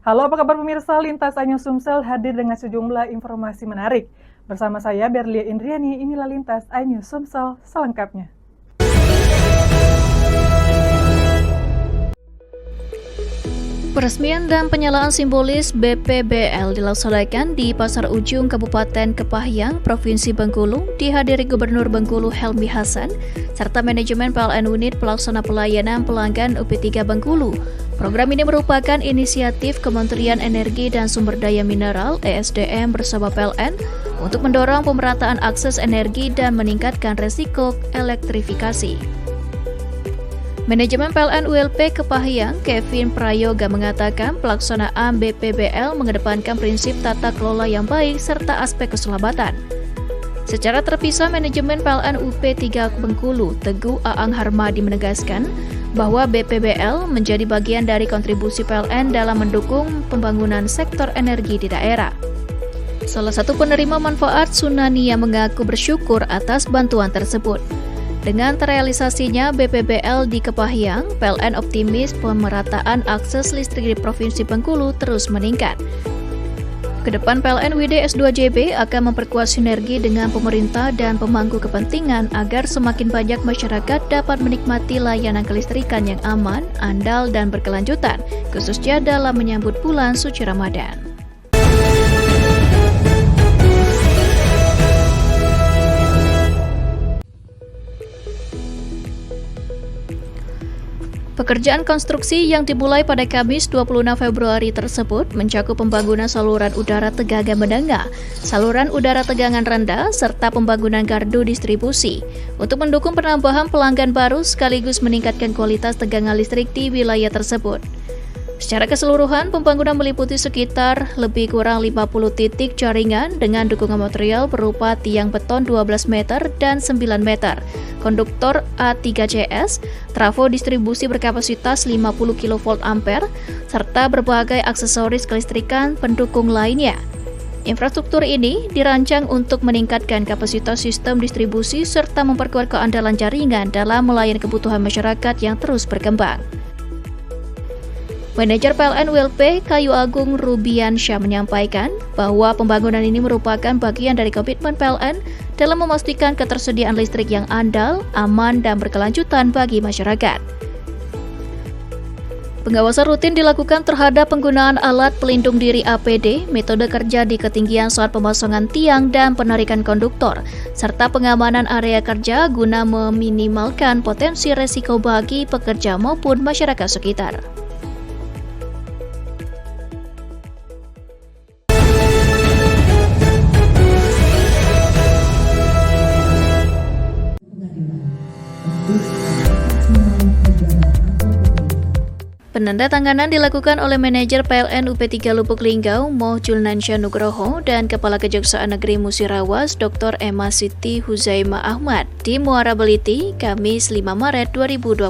Halo, apa kabar pemirsa? Lintas Anyo Sumsel hadir dengan sejumlah informasi menarik. Bersama saya Berlia Indriani, inilah Lintas Anyo Sumsel selengkapnya. Peresmian dan penyalaan simbolis BPBL dilaksanakan di Pasar Ujung Kabupaten Kepahyang, Provinsi Bengkulu, dihadiri Gubernur Bengkulu Helmi Hasan, serta manajemen PLN Unit Pelaksana Pelayanan Pelanggan UP3 Bengkulu. Program ini merupakan inisiatif Kementerian Energi dan Sumber Daya Mineral (ESDM) bersama PLN untuk mendorong pemerataan akses energi dan meningkatkan resiko elektrifikasi. Manajemen PLN ULP Kepahyang, Kevin Prayoga mengatakan pelaksanaan BPBL mengedepankan prinsip tata kelola yang baik serta aspek keselamatan. Secara terpisah, manajemen PLN UP3 Bengkulu, Teguh Aang Harmadi menegaskan bahwa BPBL menjadi bagian dari kontribusi PLN dalam mendukung pembangunan sektor energi di daerah. Salah satu penerima manfaat Sunania mengaku bersyukur atas bantuan tersebut. Dengan terrealisasinya BPBL di Kepahyang, PLN optimis pemerataan akses listrik di Provinsi Bengkulu terus meningkat. Kedepan PLN WD S2JB akan memperkuat sinergi dengan pemerintah dan pemangku kepentingan agar semakin banyak masyarakat dapat menikmati layanan kelistrikan yang aman, andal, dan berkelanjutan, khususnya dalam menyambut bulan suci Ramadan. Pekerjaan konstruksi yang dimulai pada Kamis 26 Februari tersebut mencakup pembangunan saluran udara tegangan menengah, saluran udara tegangan rendah, serta pembangunan gardu distribusi untuk mendukung penambahan pelanggan baru sekaligus meningkatkan kualitas tegangan listrik di wilayah tersebut. Secara keseluruhan, pembangunan meliputi sekitar lebih kurang 50 titik jaringan dengan dukungan material berupa tiang beton 12 meter dan 9 meter, konduktor A3CS, trafo distribusi berkapasitas 50 kV ampere, serta berbagai aksesoris kelistrikan pendukung lainnya. Infrastruktur ini dirancang untuk meningkatkan kapasitas sistem distribusi serta memperkuat keandalan jaringan dalam melayani kebutuhan masyarakat yang terus berkembang. Manajer PLN ULP Kayu Agung Rubiansyah menyampaikan bahwa pembangunan ini merupakan bagian dari komitmen PLN dalam memastikan ketersediaan listrik yang andal, aman, dan berkelanjutan bagi masyarakat. Pengawasan rutin dilakukan terhadap penggunaan alat pelindung diri APD, metode kerja di ketinggian saat pemasangan tiang dan penarikan konduktor, serta pengamanan area kerja guna meminimalkan potensi resiko bagi pekerja maupun masyarakat sekitar. Penandatanganan dilakukan oleh manajer PLN UP3 Lubuk Linggau, Moh Julnansya Nugroho, dan Kepala Kejaksaan Negeri Musirawas, Dr. Emma Siti Huzaima Ahmad, di Muara Beliti, Kamis 5 Maret 2026.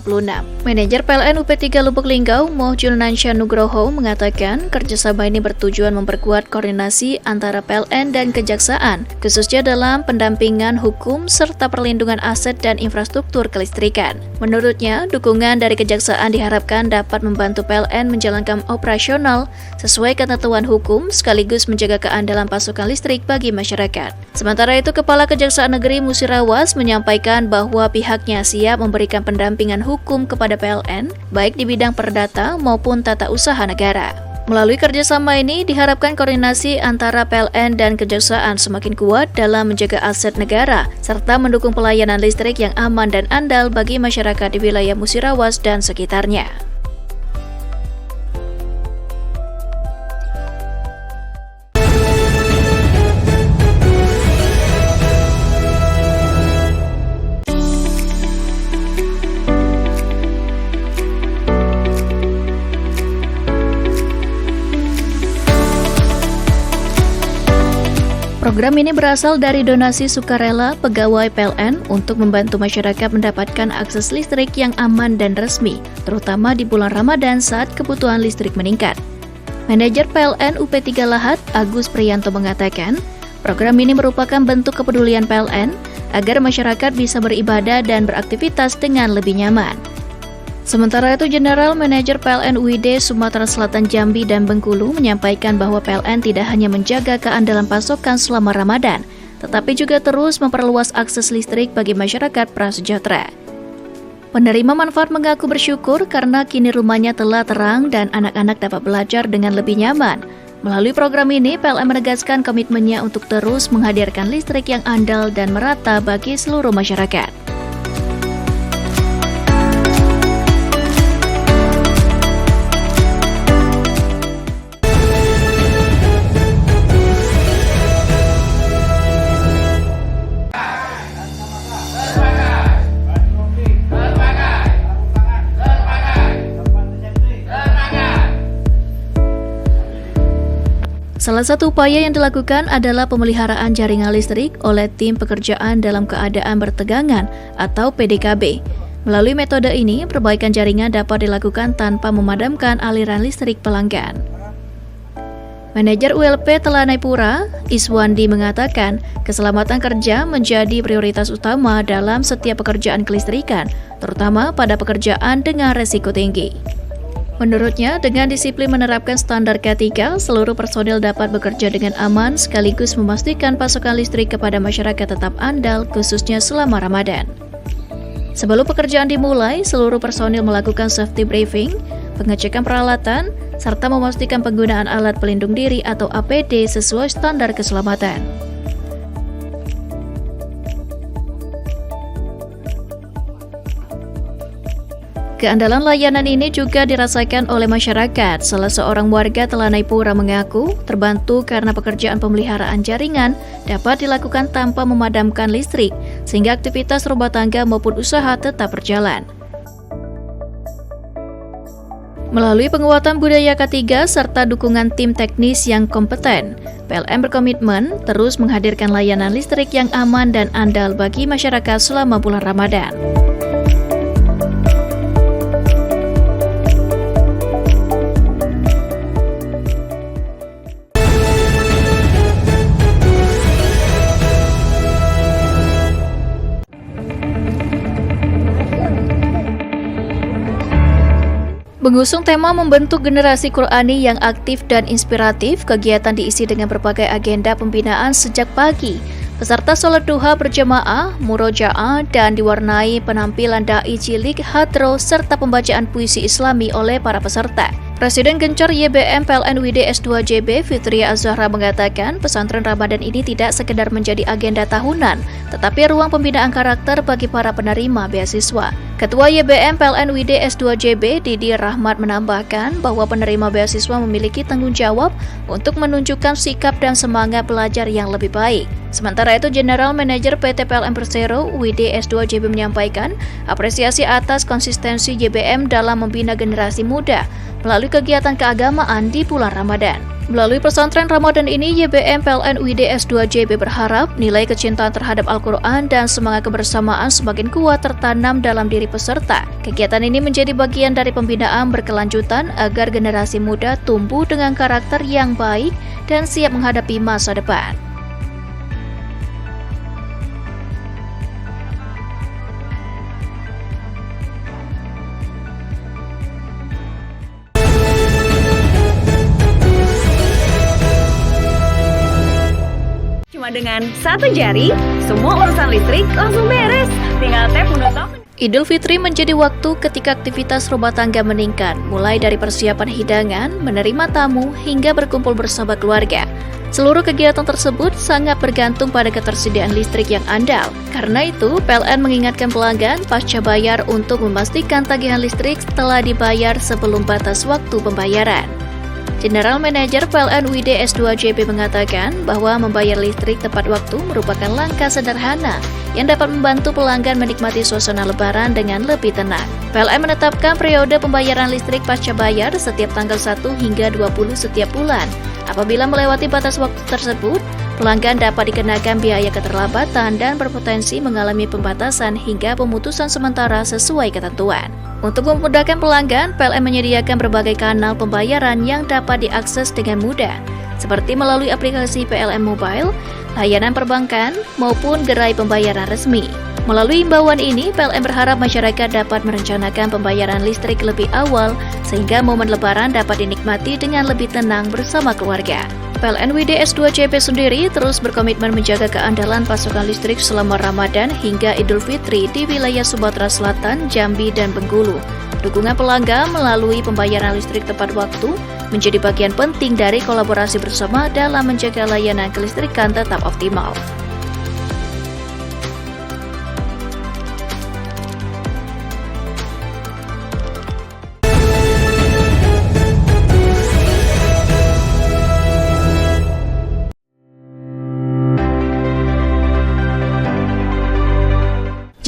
Manajer PLN UP3 Lubuk Linggau, Moh Julnansya Nugroho, mengatakan kerjasama ini bertujuan memperkuat koordinasi antara PLN dan Kejaksaan, khususnya dalam pendampingan hukum serta perlindungan aset dan infrastruktur kelistrikan. Menurutnya, dukungan dari Kejaksaan diharapkan dapat membantu PLN menjalankan operasional sesuai ketentuan hukum sekaligus menjaga keandalan pasokan listrik bagi masyarakat. Sementara itu, Kepala Kejaksaan Negeri Musirawas menyampaikan bahwa pihaknya siap memberikan pendampingan hukum kepada PLN, baik di bidang perdata maupun tata usaha negara. Melalui kerjasama ini, diharapkan koordinasi antara PLN dan Kejaksaan semakin kuat dalam menjaga aset negara, serta mendukung pelayanan listrik yang aman dan andal bagi masyarakat di wilayah Musirawas dan sekitarnya. Program ini berasal dari donasi sukarela pegawai PLN untuk membantu masyarakat mendapatkan akses listrik yang aman dan resmi, terutama di bulan Ramadan saat kebutuhan listrik meningkat. Manajer PLN UP3 Lahat, Agus Priyanto mengatakan, program ini merupakan bentuk kepedulian PLN agar masyarakat bisa beribadah dan beraktivitas dengan lebih nyaman. Sementara itu, General Manager PLN UID Sumatera Selatan Jambi dan Bengkulu menyampaikan bahwa PLN tidak hanya menjaga keandalan pasokan selama Ramadan, tetapi juga terus memperluas akses listrik bagi masyarakat prasejahtera. Penerima manfaat mengaku bersyukur karena kini rumahnya telah terang dan anak-anak dapat belajar dengan lebih nyaman. Melalui program ini, PLN menegaskan komitmennya untuk terus menghadirkan listrik yang andal dan merata bagi seluruh masyarakat. Salah satu upaya yang dilakukan adalah pemeliharaan jaringan listrik oleh tim pekerjaan dalam keadaan bertegangan atau PDKB. Melalui metode ini, perbaikan jaringan dapat dilakukan tanpa memadamkan aliran listrik pelanggan. Manajer ULP Telanai Pura, Iswandi mengatakan, keselamatan kerja menjadi prioritas utama dalam setiap pekerjaan kelistrikan, terutama pada pekerjaan dengan resiko tinggi. Menurutnya, dengan disiplin menerapkan standar K3, seluruh personil dapat bekerja dengan aman sekaligus memastikan pasokan listrik kepada masyarakat tetap andal, khususnya selama Ramadan. Sebelum pekerjaan dimulai, seluruh personil melakukan safety briefing, pengecekan peralatan, serta memastikan penggunaan alat pelindung diri atau APD sesuai standar keselamatan. Keandalan layanan ini juga dirasakan oleh masyarakat. Salah seorang warga Telanai Pura mengaku terbantu karena pekerjaan pemeliharaan jaringan dapat dilakukan tanpa memadamkan listrik, sehingga aktivitas rumah tangga maupun usaha tetap berjalan. Melalui penguatan budaya K3 serta dukungan tim teknis yang kompeten, PLN berkomitmen terus menghadirkan layanan listrik yang aman dan andal bagi masyarakat selama bulan Ramadan. Mengusung tema membentuk generasi Qur'ani yang aktif dan inspiratif, kegiatan diisi dengan berbagai agenda pembinaan sejak pagi. Peserta sholat duha berjamaah, murojaah, dan diwarnai penampilan da'i cilik, hadro, serta pembacaan puisi Islami oleh para peserta. Presiden Gencar YBM PLN UID S2JB Fitria Az-Zahra mengatakan pesantren Ramadan ini tidak sekedar menjadi agenda tahunan, tetapi ruang pembinaan karakter bagi para penerima beasiswa. Ketua YBM PLN UID S2JB Didi Rahmat menambahkan bahwa penerima beasiswa memiliki tanggung jawab untuk menunjukkan sikap dan semangat belajar yang lebih baik. Sementara itu, General Manager PT PLN Persero UID S2JB menyampaikan apresiasi atas konsistensi YBM dalam membina generasi muda melalui kegiatan keagamaan di bulan Ramadan. Melalui pesantren Ramadan ini, YBM PLN UID S2JB berharap nilai kecintaan terhadap Al-Quran dan semangat kebersamaan semakin kuat tertanam dalam diri peserta. Kegiatan ini menjadi bagian dari pembinaan berkelanjutan agar generasi muda tumbuh dengan karakter yang baik dan siap menghadapi masa depan. Dengan satu jari, semua urusan listrik langsung beres. Tinggal tap menu top. Idul Fitri menjadi waktu ketika aktivitas rumah tangga meningkat, mulai dari persiapan hidangan, menerima tamu, hingga berkumpul bersama keluarga. Seluruh kegiatan tersebut sangat bergantung pada ketersediaan listrik yang andal. Karena itu, PLN mengingatkan pelanggan pasca bayar untuk memastikan tagihan listrik telah dibayar sebelum batas waktu pembayaran. General Manager PLN UID S2JB mengatakan bahwa membayar listrik tepat waktu merupakan langkah sederhana yang dapat membantu pelanggan menikmati suasana lebaran dengan lebih tenang. PLN menetapkan periode pembayaran listrik pasca bayar setiap tanggal 1 hingga 20 setiap bulan. Apabila melewati batas waktu tersebut, pelanggan dapat dikenakan biaya keterlambatan dan berpotensi mengalami pembatasan hingga pemutusan sementara sesuai ketentuan. Untuk memudahkan pelanggan, PLN menyediakan berbagai kanal pembayaran yang dapat diakses dengan mudah, seperti melalui aplikasi PLN Mobile, layanan perbankan, maupun gerai pembayaran resmi. Melalui imbauan ini, PLN berharap masyarakat dapat merencanakan pembayaran listrik lebih awal sehingga momen Lebaran dapat dinikmati dengan lebih tenang bersama keluarga. PLN WDS 2 CP sendiri terus berkomitmen menjaga keandalan pasokan listrik selama Ramadan hingga Idul Fitri di wilayah Sumatera Selatan, Jambi, dan Bengkulu. Dukungan pelanggan melalui pembayaran listrik tepat waktu menjadi bagian penting dari kolaborasi bersama dalam menjaga layanan kelistrikan tetap optimal.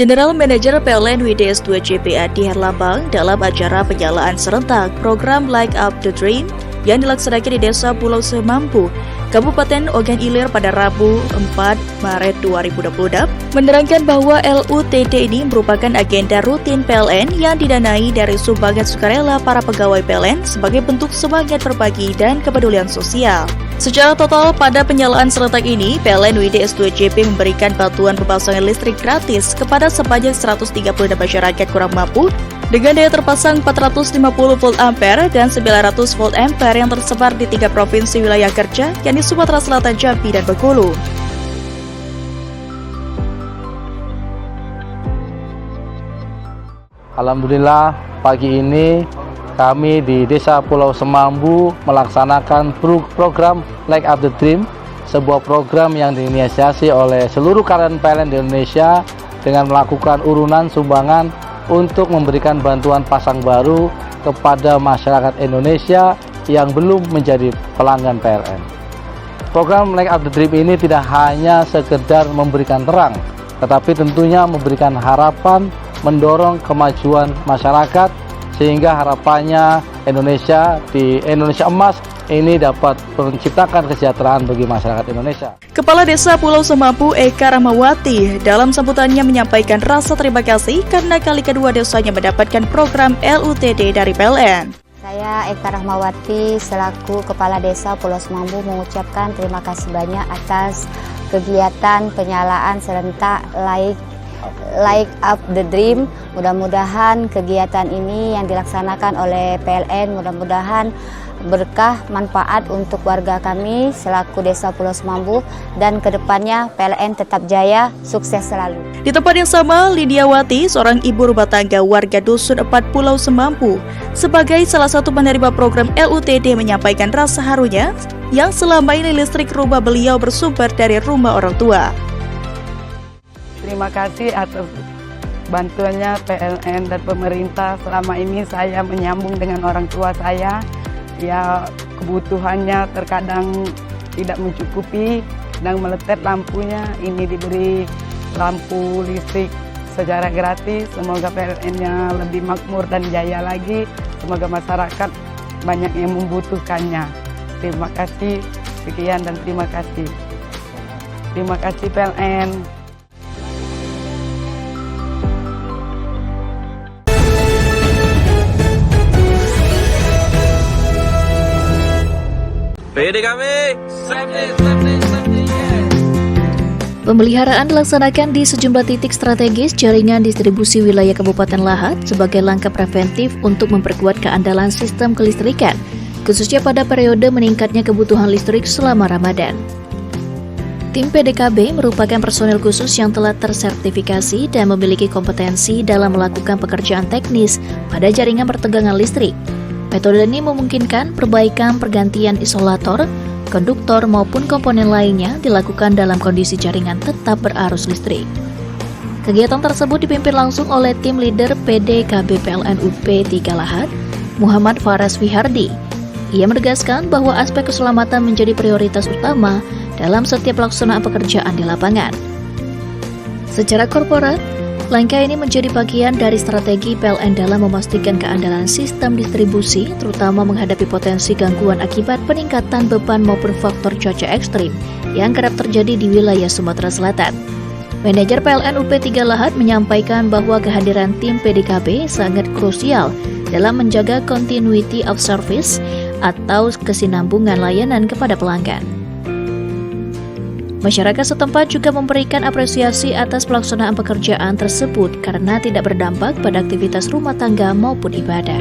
General Manager PLN WDS 2 CP Adi Herlambang dalam acara penyalaan serentak program Light Up the Dream yang dilaksanakan di Desa Pulau Semampu, Kabupaten Ogan Ilir pada Rabu 4 Maret 2026, menerangkan bahwa LUTD ini merupakan agenda rutin PLN yang didanai dari sumbangan sukarela para pegawai PLN sebagai bentuk semangat berbagi dan kepedulian sosial. Secara total, pada penyalaan serentak ini, PLN WDS 2 CP memberikan bantuan pemasangan listrik gratis kepada sebanyak 136 masyarakat kurang mampu dengan daya terpasang 450 volt ampere dan 900 volt ampere yang tersebar di 3 provinsi wilayah kerja, yakni Sumatera Selatan, Jambi, dan Bengkulu. Alhamdulillah, pagi ini kami di Desa Pulau Semambu melaksanakan program Light Up the Dream, sebuah program yang diinisiasi oleh seluruh karyawan PLN di Indonesia dengan melakukan urunan sumbangan untuk memberikan bantuan pasang baru kepada masyarakat Indonesia yang belum menjadi pelanggan PLN. Program Light Up the Dream ini tidak hanya sekedar memberikan terang, tetapi tentunya memberikan harapan, mendorong kemajuan masyarakat, sehingga harapannya Indonesia di Indonesia Emas ini dapat menciptakan kesejahteraan bagi masyarakat Indonesia. Kepala Desa Pulau Semampu Eka Rahmawati dalam sambutannya menyampaikan rasa terima kasih karena kali kedua desanya mendapatkan program LUTD dari PLN. Saya Eka Rahmawati selaku Kepala Desa Pulau Semampu mengucapkan terima kasih banyak atas kegiatan penyalaan serentak Light Up the Dream. Mudah-mudahan kegiatan ini yang dilaksanakan oleh PLN mudah-mudahan berkah manfaat untuk warga kami selaku Desa Pulau Semampu, dan kedepannya PLN tetap jaya, sukses selalu. Di tempat yang sama, Lidiawati, seorang ibu rumah tangga warga Dusun 4 Pulau Semampu, sebagai salah satu penerima program LUTD menyampaikan rasa harunya yang selama ini listrik rumah beliau bersumber dari rumah orang tua. Terima kasih atas bantuannya PLN dan pemerintah. Selama ini saya menyambung dengan orang tua saya. Ya, kebutuhannya terkadang tidak mencukupi, sedang meletet lampunya. Ini diberi lampu listrik secara gratis. Semoga PLN-nya lebih makmur dan jaya lagi. Semoga masyarakat banyak yang membutuhkannya. Terima kasih, sekian dan terima kasih. Terima kasih PLN. Pemeliharaan dilaksanakan di sejumlah titik strategis jaringan distribusi wilayah Kabupaten Lahat sebagai langkah preventif untuk memperkuat keandalan sistem kelistrikan, khususnya pada periode meningkatnya kebutuhan listrik selama Ramadan. Tim PDKB merupakan personel khusus yang telah tersertifikasi dan memiliki kompetensi dalam melakukan pekerjaan teknis pada jaringan pertegangan listrik. Metode ini memungkinkan perbaikan pergantian isolator, konduktor maupun komponen lainnya dilakukan dalam kondisi jaringan tetap berarus listrik. Kegiatan tersebut dipimpin langsung oleh tim leader PDKB PLN UP 3 Lahat, Muhammad Faras Wihardi. Ia menegaskan bahwa aspek keselamatan menjadi prioritas utama dalam setiap pelaksanaan pekerjaan di lapangan. Secara korporat, langkah ini menjadi bagian dari strategi PLN dalam memastikan keandalan sistem distribusi, terutama menghadapi potensi gangguan akibat peningkatan beban maupun faktor cuaca ekstrim yang kerap terjadi di wilayah Sumatera Selatan. Manajer PLN UP 3 Lahat menyampaikan bahwa kehadiran tim PDKB sangat krusial dalam menjaga continuity of service atau kesinambungan layanan kepada pelanggan. Masyarakat setempat juga memberikan apresiasi atas pelaksanaan pekerjaan tersebut karena tidak berdampak pada aktivitas rumah tangga maupun ibadah.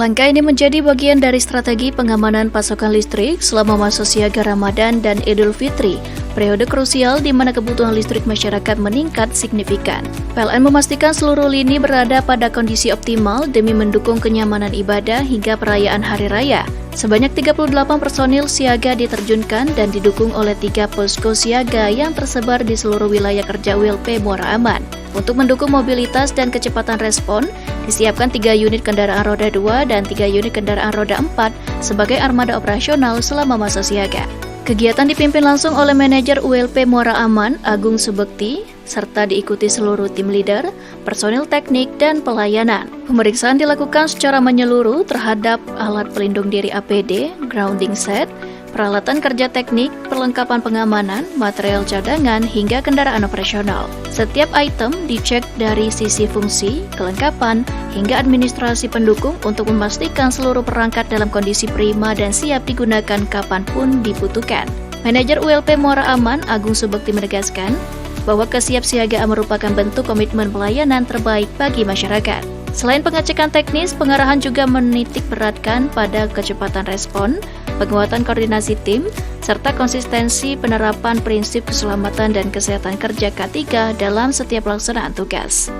Langkah ini menjadi bagian dari strategi pengamanan pasokan listrik selama masa siaga Ramadan dan Idul Fitri, periode krusial di mana kebutuhan listrik masyarakat meningkat signifikan. PLN memastikan seluruh lini berada pada kondisi optimal demi mendukung kenyamanan ibadah hingga perayaan Hari Raya. Sebanyak 38 personil siaga diterjunkan dan didukung oleh 3 posko siaga yang tersebar di seluruh wilayah kerja ULP Muara Aman. Untuk mendukung mobilitas dan kecepatan respon, disiapkan 3 unit kendaraan roda 2 dan 3 unit kendaraan roda 4 sebagai armada operasional selama masa siaga. Kegiatan dipimpin langsung oleh manajer ULP Muara Aman, Agung Subekti, serta diikuti seluruh tim leader, personil teknik, dan pelayanan. Pemeriksaan dilakukan secara menyeluruh terhadap alat pelindung diri APD, grounding set, peralatan kerja teknik, perlengkapan pengamanan, material cadangan, hingga kendaraan operasional. Setiap item dicek dari sisi fungsi, kelengkapan, hingga administrasi pendukung untuk memastikan seluruh perangkat dalam kondisi prima dan siap digunakan kapanpun dibutuhkan. Manajer ULP Muara Aman, Agung Subekti menegaskan bahwa kesiapsiagaan merupakan bentuk komitmen pelayanan terbaik bagi masyarakat. Selain pengecekan teknis, pengarahan juga menitik beratkan pada kecepatan respon, penguatan koordinasi tim, serta konsistensi penerapan prinsip keselamatan dan kesehatan kerja K3 dalam setiap pelaksanaan tugas.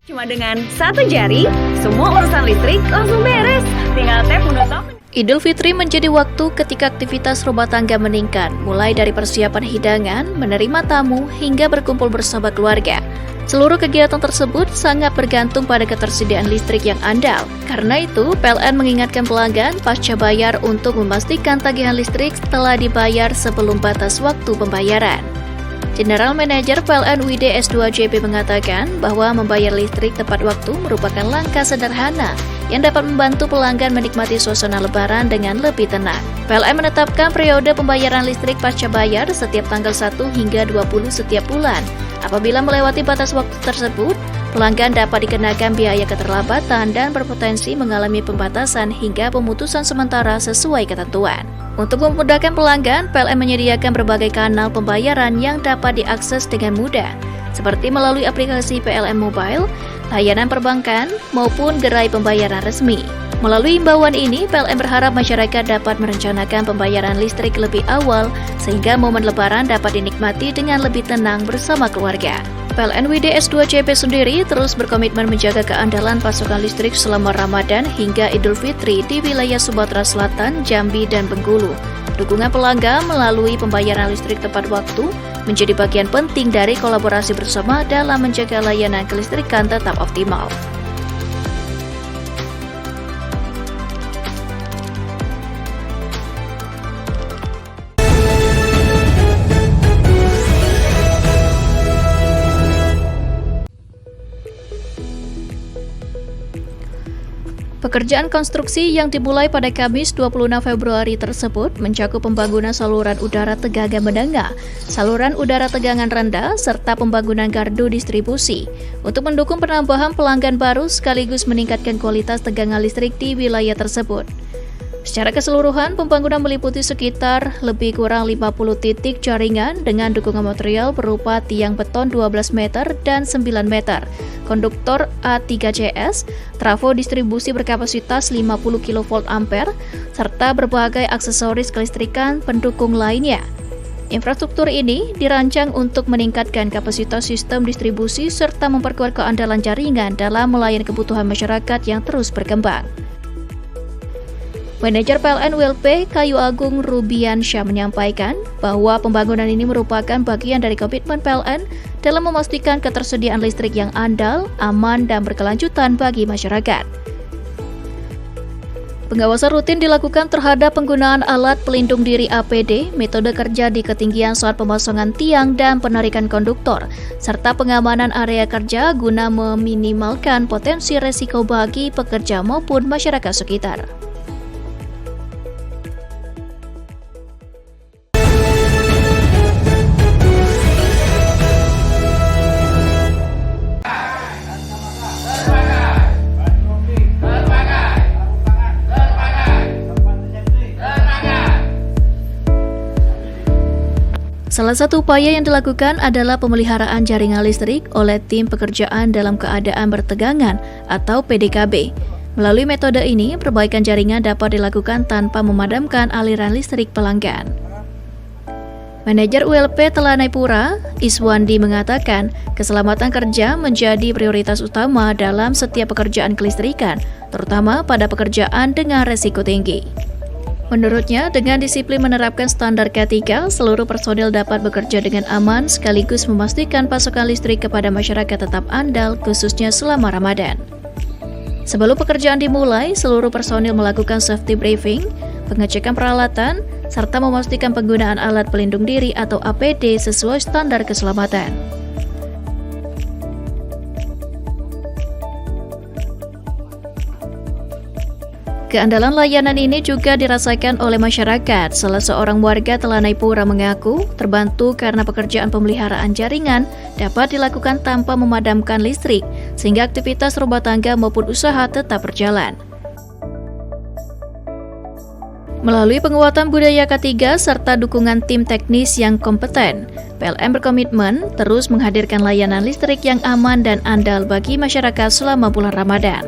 Cuma dengan satu jari, semua urusan listrik langsung beres. Tinggal tap menutup. Idul Fitri menjadi waktu ketika aktivitas rumah tangga meningkat, mulai dari persiapan hidangan, menerima tamu, hingga berkumpul bersama keluarga. Seluruh kegiatan tersebut sangat bergantung pada ketersediaan listrik yang andal. Karena itu, PLN mengingatkan pelanggan pasca bayar untuk memastikan tagihan listrik telah dibayar sebelum batas waktu pembayaran. General Manager PLN UID S2JP mengatakan bahwa membayar listrik tepat waktu merupakan langkah sederhana yang dapat membantu pelanggan menikmati suasana lebaran dengan lebih tenang. PLN menetapkan periode pembayaran listrik pasca bayar setiap tanggal 1 hingga 20 setiap bulan. Apabila melewati batas waktu tersebut, pelanggan dapat dikenakan biaya keterlambatan dan berpotensi mengalami pembatasan hingga pemutusan sementara sesuai ketentuan. Untuk memudahkan pelanggan, PLN menyediakan berbagai kanal pembayaran yang dapat diakses dengan mudah, seperti melalui aplikasi PLN Mobile, layanan perbankan, maupun gerai pembayaran resmi. Melalui imbauan ini, PLN berharap masyarakat dapat merencanakan pembayaran listrik lebih awal, sehingga momen lebaran dapat dinikmati dengan lebih tenang bersama keluarga. PLN UID S2CP sendiri terus berkomitmen menjaga keandalan pasokan listrik selama Ramadan hingga Idul Fitri di wilayah Sumatera Selatan, Jambi, dan Bengkulu. Dukungan pelanggan melalui pembayaran listrik tepat waktu menjadi bagian penting dari kolaborasi bersama dalam menjaga layanan kelistrikan tetap optimal. Pekerjaan konstruksi yang dimulai pada Kamis 26 Februari tersebut mencakup pembangunan saluran udara tegangan menengah, saluran udara tegangan rendah, serta pembangunan gardu distribusi untuk mendukung penambahan pelanggan baru sekaligus meningkatkan kualitas tegangan listrik di wilayah tersebut. Secara keseluruhan, pembangunan meliputi sekitar lebih kurang 50 titik jaringan dengan dukungan material berupa tiang beton 12 meter dan 9 meter, konduktor A3CS, trafo distribusi berkapasitas 50 kV ampere, serta berbagai aksesoris kelistrikan pendukung lainnya. Infrastruktur ini dirancang untuk meningkatkan kapasitas sistem distribusi serta memperkuat keandalan jaringan dalam melayani kebutuhan masyarakat yang terus berkembang. Manajer PLN ULP Kayu Agung Rubiansyah menyampaikan bahwa pembangunan ini merupakan bagian dari komitmen PLN dalam memastikan ketersediaan listrik yang andal, aman, dan berkelanjutan bagi masyarakat. Pengawasan rutin dilakukan terhadap penggunaan alat pelindung diri APD, metode kerja di ketinggian saat pemasangan tiang dan penarikan konduktor, serta pengamanan area kerja guna meminimalkan potensi resiko bagi pekerja maupun masyarakat sekitar. Salah satu upaya yang dilakukan adalah pemeliharaan jaringan listrik oleh tim pekerjaan dalam keadaan bertegangan atau PDKB. Melalui metode ini, perbaikan jaringan dapat dilakukan tanpa memadamkan aliran listrik pelanggan. Manajer ULP Telanai Pura, Iswandi mengatakan, keselamatan kerja menjadi prioritas utama dalam setiap pekerjaan kelistrikan, terutama pada pekerjaan dengan resiko tinggi. Menurutnya, dengan disiplin menerapkan standar K3, seluruh personil dapat bekerja dengan aman sekaligus memastikan pasokan listrik kepada masyarakat tetap andal, khususnya selama Ramadan. Sebelum pekerjaan dimulai, seluruh personil melakukan safety briefing, pengecekan peralatan, serta memastikan penggunaan alat pelindung diri atau APD sesuai standar keselamatan. Keandalan layanan ini juga dirasakan oleh masyarakat. Salah seorang warga Telanai Pura mengaku terbantu karena pekerjaan pemeliharaan jaringan dapat dilakukan tanpa memadamkan listrik, sehingga aktivitas rumah tangga maupun usaha tetap berjalan. Melalui penguatan budaya K3 serta dukungan tim teknis yang kompeten, PLN berkomitmen terus menghadirkan layanan listrik yang aman dan andal bagi masyarakat selama bulan Ramadan.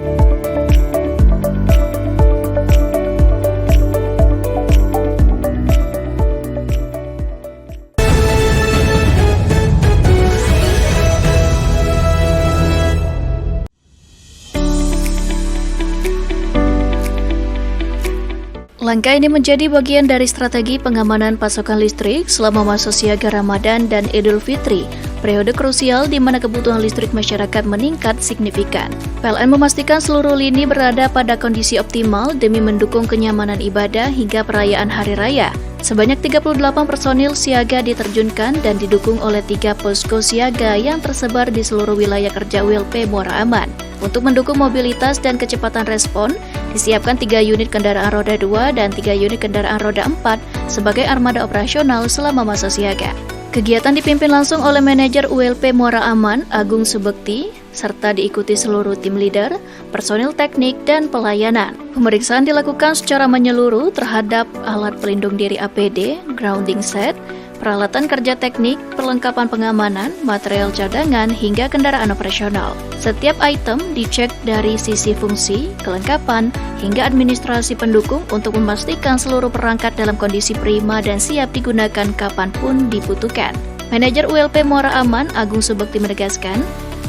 Langkah ini menjadi bagian dari strategi pengamanan pasokan listrik selama masa siaga Ramadan dan Idul Fitri, periode krusial di mana kebutuhan listrik masyarakat meningkat signifikan. PLN memastikan seluruh lini berada pada kondisi optimal demi mendukung kenyamanan ibadah hingga perayaan Hari Raya. Sebanyak 38 personil siaga diterjunkan dan didukung oleh 3 posko siaga yang tersebar di seluruh wilayah kerja ULP Muara Aman. Untuk mendukung mobilitas dan kecepatan respon, disiapkan 3 unit kendaraan roda 2 dan 3 unit kendaraan roda 4 sebagai armada operasional selama masa siaga. Kegiatan dipimpin langsung oleh manajer ULP Muara Aman, Agung Subekti, serta diikuti seluruh tim leader, personil teknik, dan pelayanan. Pemeriksaan dilakukan secara menyeluruh terhadap alat pelindung diri APD, grounding set, peralatan kerja teknik, perlengkapan pengamanan, material cadangan, hingga kendaraan operasional. Setiap item dicek dari sisi fungsi, kelengkapan, hingga administrasi pendukung untuk memastikan seluruh perangkat dalam kondisi prima dan siap digunakan kapanpun dibutuhkan. Manajer ULP Muara Aman, Agung Subekti menegaskan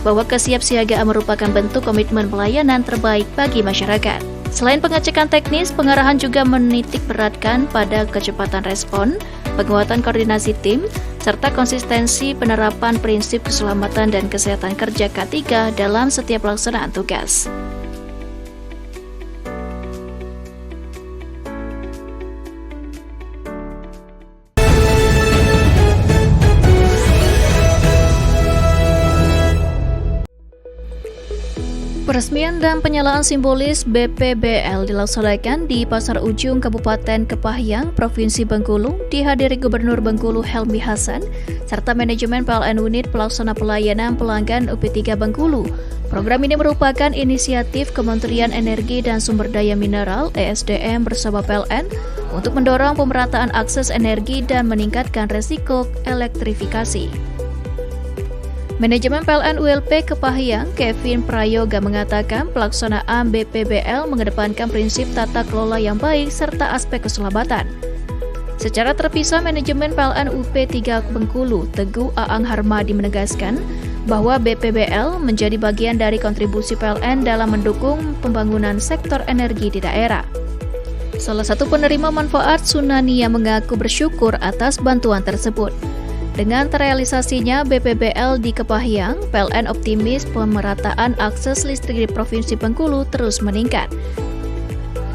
bahwa kesiapsiagaan merupakan bentuk komitmen pelayanan terbaik bagi masyarakat. Selain pengecekan teknis, pengarahan juga menitik beratkan pada kecepatan respon, penguatan koordinasi tim, serta konsistensi penerapan prinsip keselamatan dan kesehatan kerja K3 dalam setiap pelaksanaan tugas. Peresmian dan penyalaan simbolis BPBL dilaksanakan di Pasar Ujung Kabupaten Kepahyang, Provinsi Bengkulu, dihadiri Gubernur Bengkulu Helmi Hasan, serta manajemen PLN Unit Pelaksana Pelayanan Pelanggan UP3 Bengkulu. Program ini merupakan inisiatif Kementerian Energi dan Sumber Daya Mineral (ESDM) bersama PLN untuk mendorong pemerataan akses energi dan meningkatkan resiko elektrifikasi. Manajemen PLN ULP Kepahyang, Kevin Prayoga, mengatakan pelaksanaan BPBL mengedepankan prinsip tata kelola yang baik serta aspek keselamatan. Secara terpisah, manajemen PLN UP3 Bengkulu, Teguh Aang Harmadi, menegaskan bahwa BPBL menjadi bagian dari kontribusi PLN dalam mendukung pembangunan sektor energi di daerah. Salah satu penerima manfaat, Sunania, mengaku bersyukur atas bantuan tersebut. Dengan terrealisasinya BPBL di Kepahyang, PLN optimis pemerataan akses listrik di Provinsi Bengkulu terus meningkat.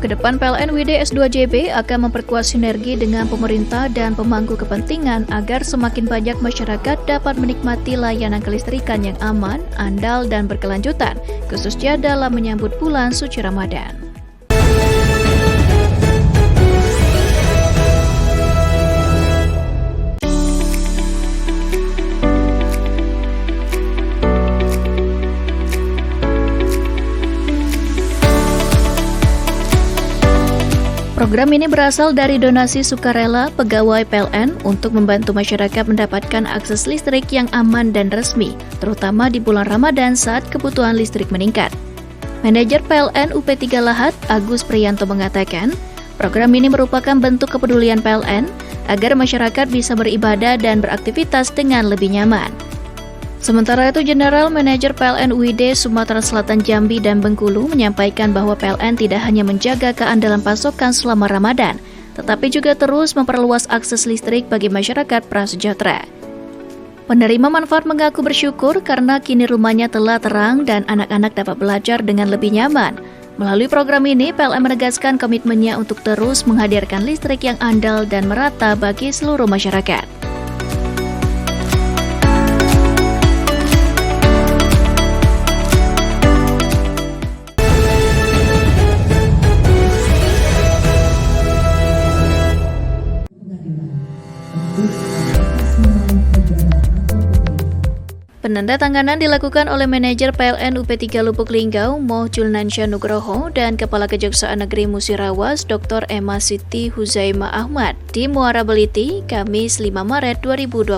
Kedepan PLN UID S2JB akan memperkuat sinergi dengan pemerintah dan pemangku kepentingan agar semakin banyak masyarakat dapat menikmati layanan kelistrikan yang aman, andal, dan berkelanjutan, khususnya dalam menyambut bulan suci Ramadan. Program ini berasal dari donasi sukarela pegawai PLN untuk membantu masyarakat mendapatkan akses listrik yang aman dan resmi, terutama di bulan Ramadan saat kebutuhan listrik meningkat. Manajer PLN UP3 Lahat, Agus Priyanto mengatakan, program ini merupakan bentuk kepedulian PLN agar masyarakat bisa beribadah dan beraktivitas dengan lebih nyaman. Sementara itu, General Manager PLN UID Sumatera Selatan Jambi dan Bengkulu menyampaikan bahwa PLN tidak hanya menjaga keandalan pasokan selama Ramadan, tetapi juga terus memperluas akses listrik bagi masyarakat prasejahtera. Penerima manfaat mengaku bersyukur karena kini rumahnya telah terang dan anak-anak dapat belajar dengan lebih nyaman. Melalui program ini, PLN menegaskan komitmennya untuk terus menghadirkan listrik yang andal dan merata bagi seluruh masyarakat. Penandatanganan dilakukan oleh manajer PLN UP3 Lubuk Linggau, Moh Julnansya Nugroho, dan Kepala Kejaksaan Negeri Musirawas, Dr. Emasiti Huzaima Ahmad, di Muara Beliti, Kamis 5 Maret 2026.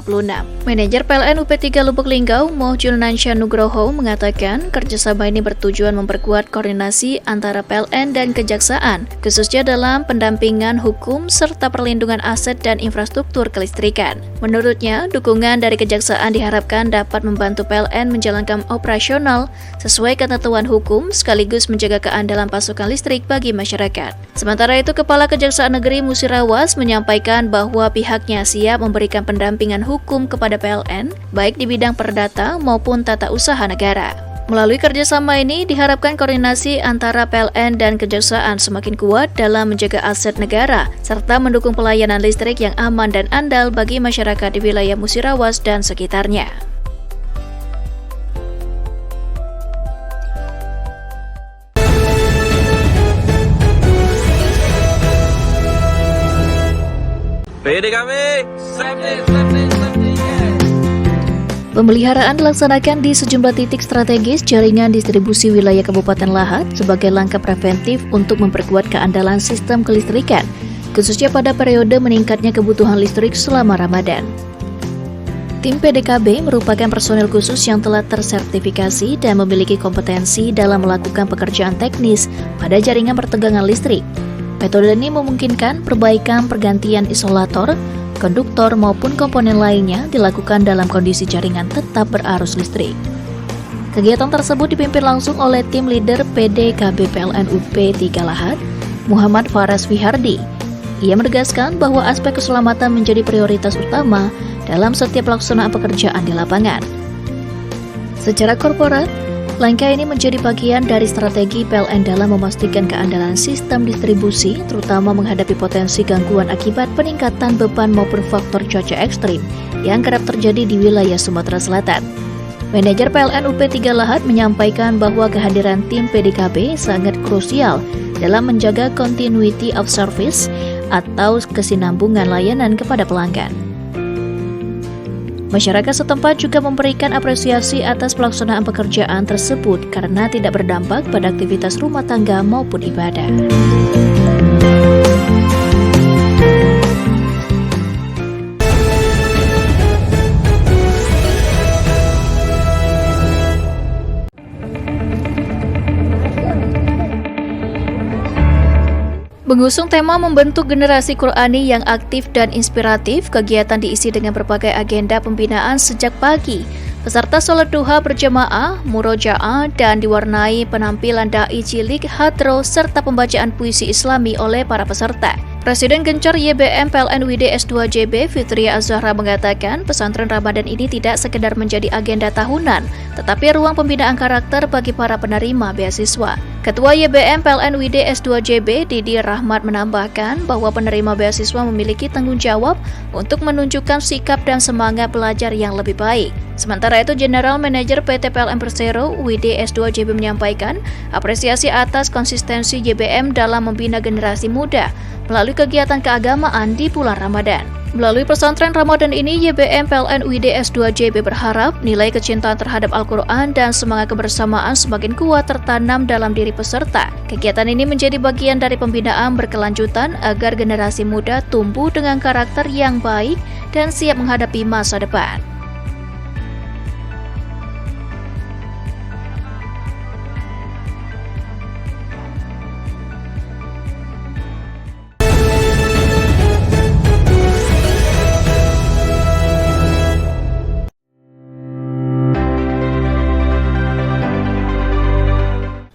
Manajer PLN UP3 Lubuk Linggau, Moh Julnansya Nugroho, mengatakan kerjasama ini bertujuan memperkuat koordinasi antara PLN dan Kejaksaan, khususnya dalam pendampingan hukum serta perlindungan aset dan infrastruktur kelistrikan. Menurutnya, dukungan dari Kejaksaan diharapkan dapat membantu PLN menjalankan operasional sesuai ketentuan hukum sekaligus menjaga keandalan pasokan listrik bagi masyarakat. Sementara itu, Kepala Kejaksaan Negeri Musirawas menyampaikan bahwa pihaknya siap memberikan pendampingan hukum kepada PLN baik di bidang perdata maupun tata usaha negara. Melalui kerjasama ini diharapkan koordinasi antara PLN dan Kejaksaan semakin kuat dalam menjaga aset negara serta mendukung pelayanan listrik yang aman dan andal bagi masyarakat di wilayah Musirawas dan sekitarnya. PDKB, Pemeliharaan dilaksanakan di sejumlah titik strategis jaringan distribusi wilayah Kabupaten Lahat sebagai langkah preventif untuk memperkuat keandalan sistem kelistrikan, khususnya pada periode meningkatnya kebutuhan listrik selama Ramadan. Tim PDKB merupakan personel khusus yang telah tersertifikasi dan memiliki kompetensi dalam melakukan pekerjaan teknis pada jaringan pertegangan listrik. Metode ini memungkinkan perbaikan pergantian isolator, konduktor maupun komponen lainnya dilakukan dalam kondisi jaringan tetap berarus listrik. Kegiatan tersebut dipimpin langsung oleh tim leader PDKB PLN UP3 Lahat, Muhammad Faras Wihardi. Ia menegaskan bahwa aspek keselamatan menjadi prioritas utama dalam setiap pelaksanaan pekerjaan di lapangan. Secara korporat, langkah ini menjadi bagian dari strategi PLN dalam memastikan keandalan sistem distribusi, terutama menghadapi potensi gangguan akibat peningkatan beban maupun faktor cuaca ekstrim yang kerap terjadi di wilayah Sumatera Selatan. Manajer PLN UP3 Lahat menyampaikan bahwa kehadiran tim PDKB sangat krusial dalam menjaga continuity of service atau kesinambungan layanan kepada pelanggan. Masyarakat setempat juga memberikan apresiasi atas pelaksanaan pekerjaan tersebut karena tidak berdampak pada aktivitas rumah tangga maupun ibadah. Mengusung tema membentuk generasi Qur'ani yang aktif dan inspiratif, kegiatan diisi dengan berbagai agenda pembinaan sejak pagi. Peserta sholat duha berjamaah, murojaah, dan diwarnai penampilan da'i cilik, hadro, serta pembacaan puisi Islami oleh para peserta. Presiden Gencar YBM PLN UID S2JB Fitria Az-Zahra mengatakan pesantren Ramadan ini tidak sekedar menjadi agenda tahunan, tetapi ruang pembinaan karakter bagi para penerima beasiswa. Ketua YBM PLN UID S2JB Didi Rahmat menambahkan bahwa penerima beasiswa memiliki tanggung jawab untuk menunjukkan sikap dan semangat belajar yang lebih baik. Sementara itu, General Manager PT PLN Persero UID S2JB menyampaikan apresiasi atas konsistensi YBM dalam membina generasi muda melalui kegiatan keagamaan di bulan Ramadan. Melalui pesantren Ramadan ini, YBM PLN UID S2JB berharap nilai kecintaan terhadap Al-Quran dan semangat kebersamaan semakin kuat tertanam dalam diri peserta. Kegiatan ini menjadi bagian dari pembinaan berkelanjutan agar generasi muda tumbuh dengan karakter yang baik dan siap menghadapi masa depan.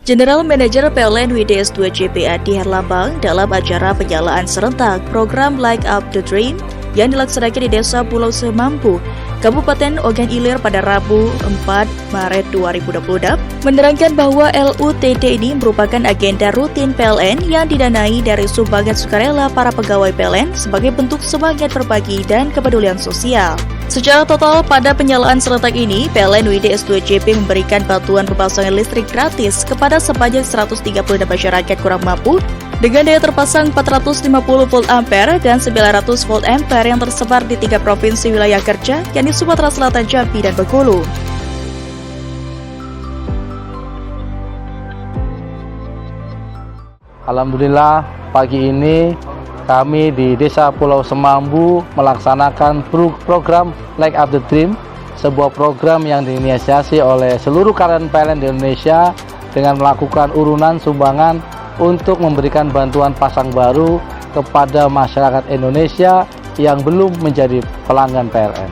General Manager PLN UID S2JB Adi Herlambang dalam acara penyalaan serentak program Light Up the Dream yang dilaksanakan di Desa Pulau Semampu, Kabupaten Ogan Ilir pada Rabu 4 Maret 2026 menerangkan bahwa LUTD ini merupakan agenda rutin PLN yang didanai dari sumbangan sukarela para pegawai PLN sebagai bentuk semangat berbagi dan kepedulian sosial. Secara total, pada penyalaan serentak ini, PLN UID S2JB memberikan bantuan pemasangan listrik gratis kepada sebanyak 136 masyarakat kurang mampu dengan daya terpasang 450 volt ampere dan 900 volt ampere yang tersebar di 3 provinsi wilayah kerja, yakni Sumatera Selatan, Jambi, dan Bengkulu. Alhamdulillah, pagi ini kami di Desa Pulau Semambu melaksanakan program Light Up the Dream, sebuah program yang diinisiasi oleh seluruh karyawan PLN di Indonesia dengan melakukan urunan sumbangan untuk memberikan bantuan pasang baru kepada masyarakat Indonesia yang belum menjadi pelanggan PLN.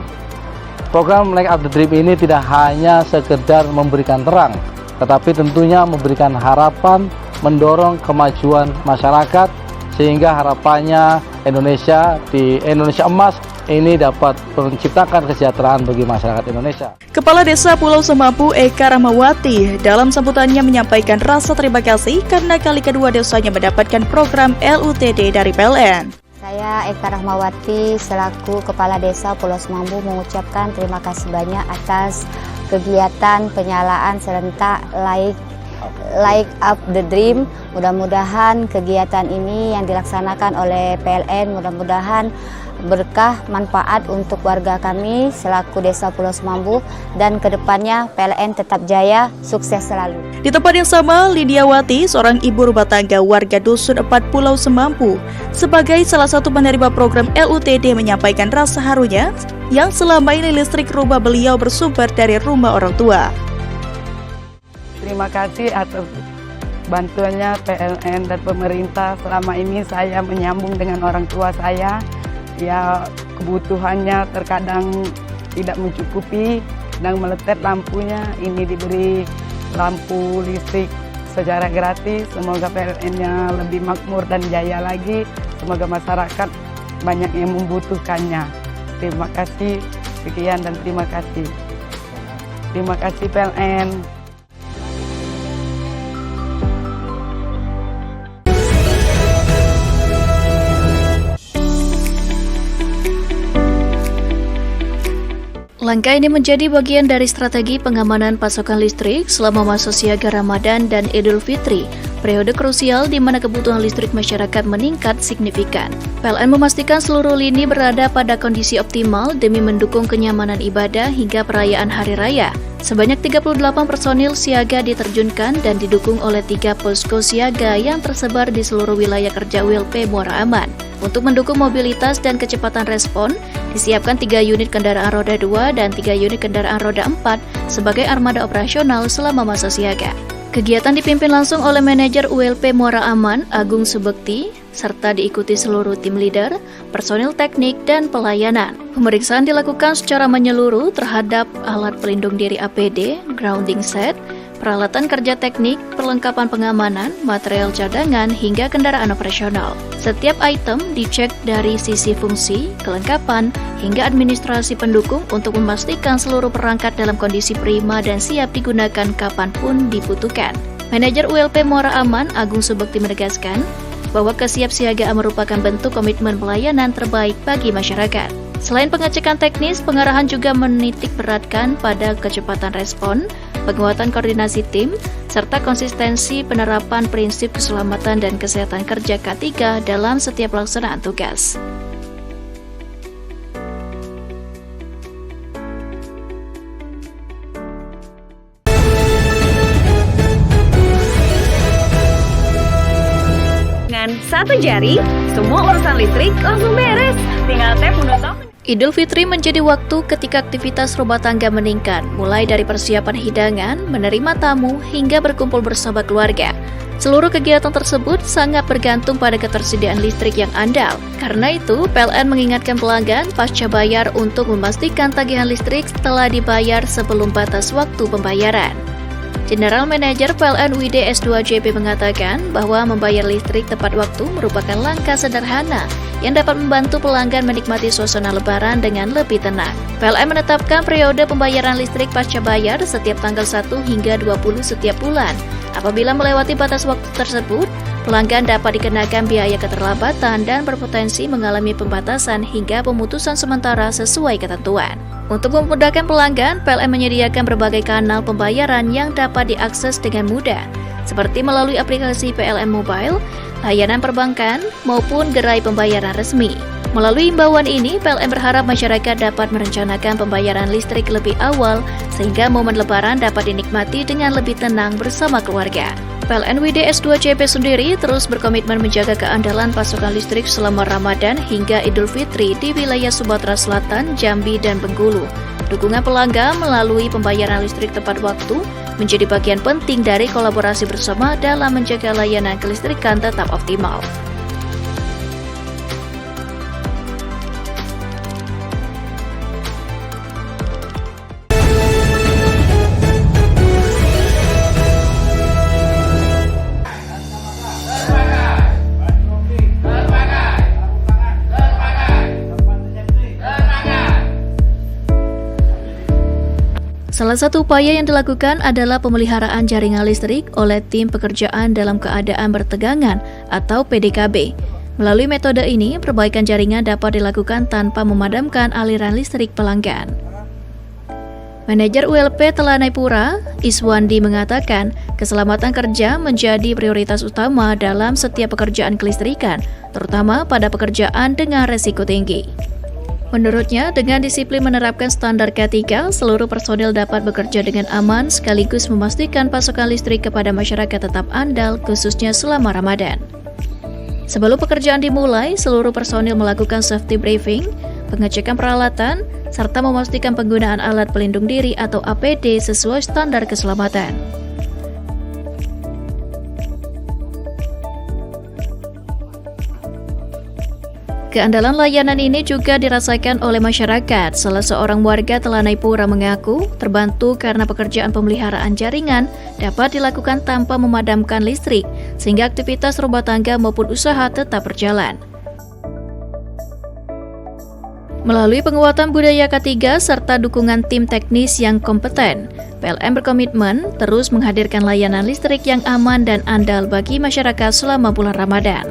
Program Light Up the Dream ini tidak hanya sekedar memberikan terang, tetapi tentunya memberikan harapan, mendorong kemajuan masyarakat, sehingga harapannya Indonesia di Indonesia Emas ini dapat menciptakan kesejahteraan bagi masyarakat Indonesia. Kepala Desa Pulau Semampu Eka Rahmawati dalam sambutannya menyampaikan rasa terima kasih karena kali kedua desanya mendapatkan program LUTD dari PLN. Saya Eka Rahmawati selaku Kepala Desa Pulau Semambu mengucapkan terima kasih banyak atas kegiatan penyalaan serentak Light Up the Dream. Mudah-mudahan kegiatan ini yang dilaksanakan oleh PLN mudah-mudahan berkah manfaat untuk warga kami selaku Desa Pulau Semambu, dan kedepannya PLN tetap jaya, sukses selalu. Di tempat yang sama, Lidiawati, seorang ibu rumah tangga warga Dusun 4 Pulau Semampu, sebagai salah satu penerima program LUTD menyampaikan rasa harunya yang selama ini listrik rumah beliau bersumber dari rumah orang tua. Terima kasih atas bantuannya PLN dan pemerintah. Selama ini saya menyambung dengan orang tua saya. Ya, kebutuhannya terkadang tidak mencukupi, sedang meletet lampunya. Ini diberi lampu listrik secara gratis. Semoga PLN-nya lebih makmur dan jaya lagi. Semoga masyarakat banyak yang membutuhkannya. Terima kasih, sekian dan terima kasih. Terima kasih PLN. Langkah ini menjadi bagian dari strategi pengamanan pasokan listrik selama masa siaga Ramadan dan Idul Fitri, periode krusial di mana kebutuhan listrik masyarakat meningkat signifikan. PLN memastikan seluruh lini berada pada kondisi optimal demi mendukung kenyamanan ibadah hingga perayaan Hari Raya. Sebanyak 38 personil siaga diterjunkan dan didukung oleh 3 posko siaga yang tersebar di seluruh wilayah kerja ULP Muara Aman. Untuk mendukung mobilitas dan kecepatan respon, disiapkan 3 unit kendaraan roda 2 dan 3 unit kendaraan roda 4 sebagai armada operasional selama masa siaga. Kegiatan dipimpin langsung oleh manajer ULP Muara Aman, Agung Subekti, serta diikuti seluruh tim leader, personil teknik, dan pelayanan. Pemeriksaan dilakukan secara menyeluruh terhadap alat pelindung diri APD, grounding set, peralatan kerja teknik, perlengkapan pengamanan, material cadangan, hingga kendaraan operasional. Setiap item dicek dari sisi fungsi, kelengkapan, hingga administrasi pendukung untuk memastikan seluruh perangkat dalam kondisi prima dan siap digunakan kapanpun dibutuhkan. Manajer ULP Muara Aman, Agung Subekti menegaskan bahwa kesiapsiagaan merupakan bentuk komitmen pelayanan terbaik bagi masyarakat. Selain pengecekan teknis, pengarahan juga menitik beratkan pada kecepatan respon, penguatan koordinasi tim, serta konsistensi penerapan prinsip keselamatan dan kesehatan kerja K3 dalam setiap pelaksanaan tugas. Dengan satu jari, semua urusan listrik langsung beres. Tinggal tap menu top. Idul Fitri menjadi waktu ketika aktivitas rumah tangga meningkat, mulai dari persiapan hidangan, menerima tamu, hingga berkumpul bersama keluarga. Seluruh kegiatan tersebut sangat bergantung pada ketersediaan listrik yang andal. Karena itu, PLN mengingatkan pelanggan pasca bayar untuk memastikan tagihan listrik telah dibayar sebelum batas waktu pembayaran. General Manager PLN UID S2JP mengatakan bahwa membayar listrik tepat waktu merupakan langkah sederhana yang dapat membantu pelanggan menikmati suasana lebaran dengan lebih tenang. PLN menetapkan periode pembayaran listrik pasca bayar setiap tanggal 1 hingga 20 setiap bulan. Apabila melewati batas waktu tersebut, pelanggan dapat dikenakan biaya keterlambatan dan berpotensi mengalami pembatasan hingga pemutusan sementara sesuai ketentuan. Untuk memudahkan pelanggan, PLN menyediakan berbagai kanal pembayaran yang dapat diakses dengan mudah, seperti melalui aplikasi PLN Mobile, layanan perbankan, maupun gerai pembayaran resmi. Melalui imbauan ini, PLN berharap masyarakat dapat merencanakan pembayaran listrik lebih awal, sehingga momen lebaran dapat dinikmati dengan lebih tenang bersama keluarga. PLN UID S2JP sendiri terus berkomitmen menjaga keandalan pasokan listrik selama Ramadan hingga Idul Fitri di wilayah Sumatera Selatan, Jambi, dan Bengkulu. Dukungan pelanggan melalui pembayaran listrik tepat waktu menjadi bagian penting dari kolaborasi bersama dalam menjaga layanan kelistrikan tetap optimal. Salah satu upaya yang dilakukan adalah pemeliharaan jaringan listrik oleh tim pekerjaan dalam keadaan bertegangan atau PDKB. Melalui metode ini, perbaikan jaringan dapat dilakukan tanpa memadamkan aliran listrik pelanggan. Manajer ULP Telanai Pura, Iswandi mengatakan, keselamatan kerja menjadi prioritas utama dalam setiap pekerjaan kelistrikan, terutama pada pekerjaan dengan resiko tinggi. Menurutnya, dengan disiplin menerapkan standar K3, seluruh personil dapat bekerja dengan aman sekaligus memastikan pasokan listrik kepada masyarakat tetap andal, khususnya selama Ramadan. Sebelum pekerjaan dimulai, seluruh personil melakukan safety briefing, pengecekan peralatan, serta memastikan penggunaan alat pelindung diri atau APD sesuai standar keselamatan. Keandalan layanan ini juga dirasakan oleh masyarakat. Salah seorang warga Telanai Pura mengaku terbantu karena pekerjaan pemeliharaan jaringan dapat dilakukan tanpa memadamkan listrik, sehingga aktivitas rumah tangga maupun usaha tetap berjalan. Melalui penguatan budaya K3 serta dukungan tim teknis yang kompeten, PLN berkomitmen terus menghadirkan layanan listrik yang aman dan andal bagi masyarakat selama bulan Ramadan.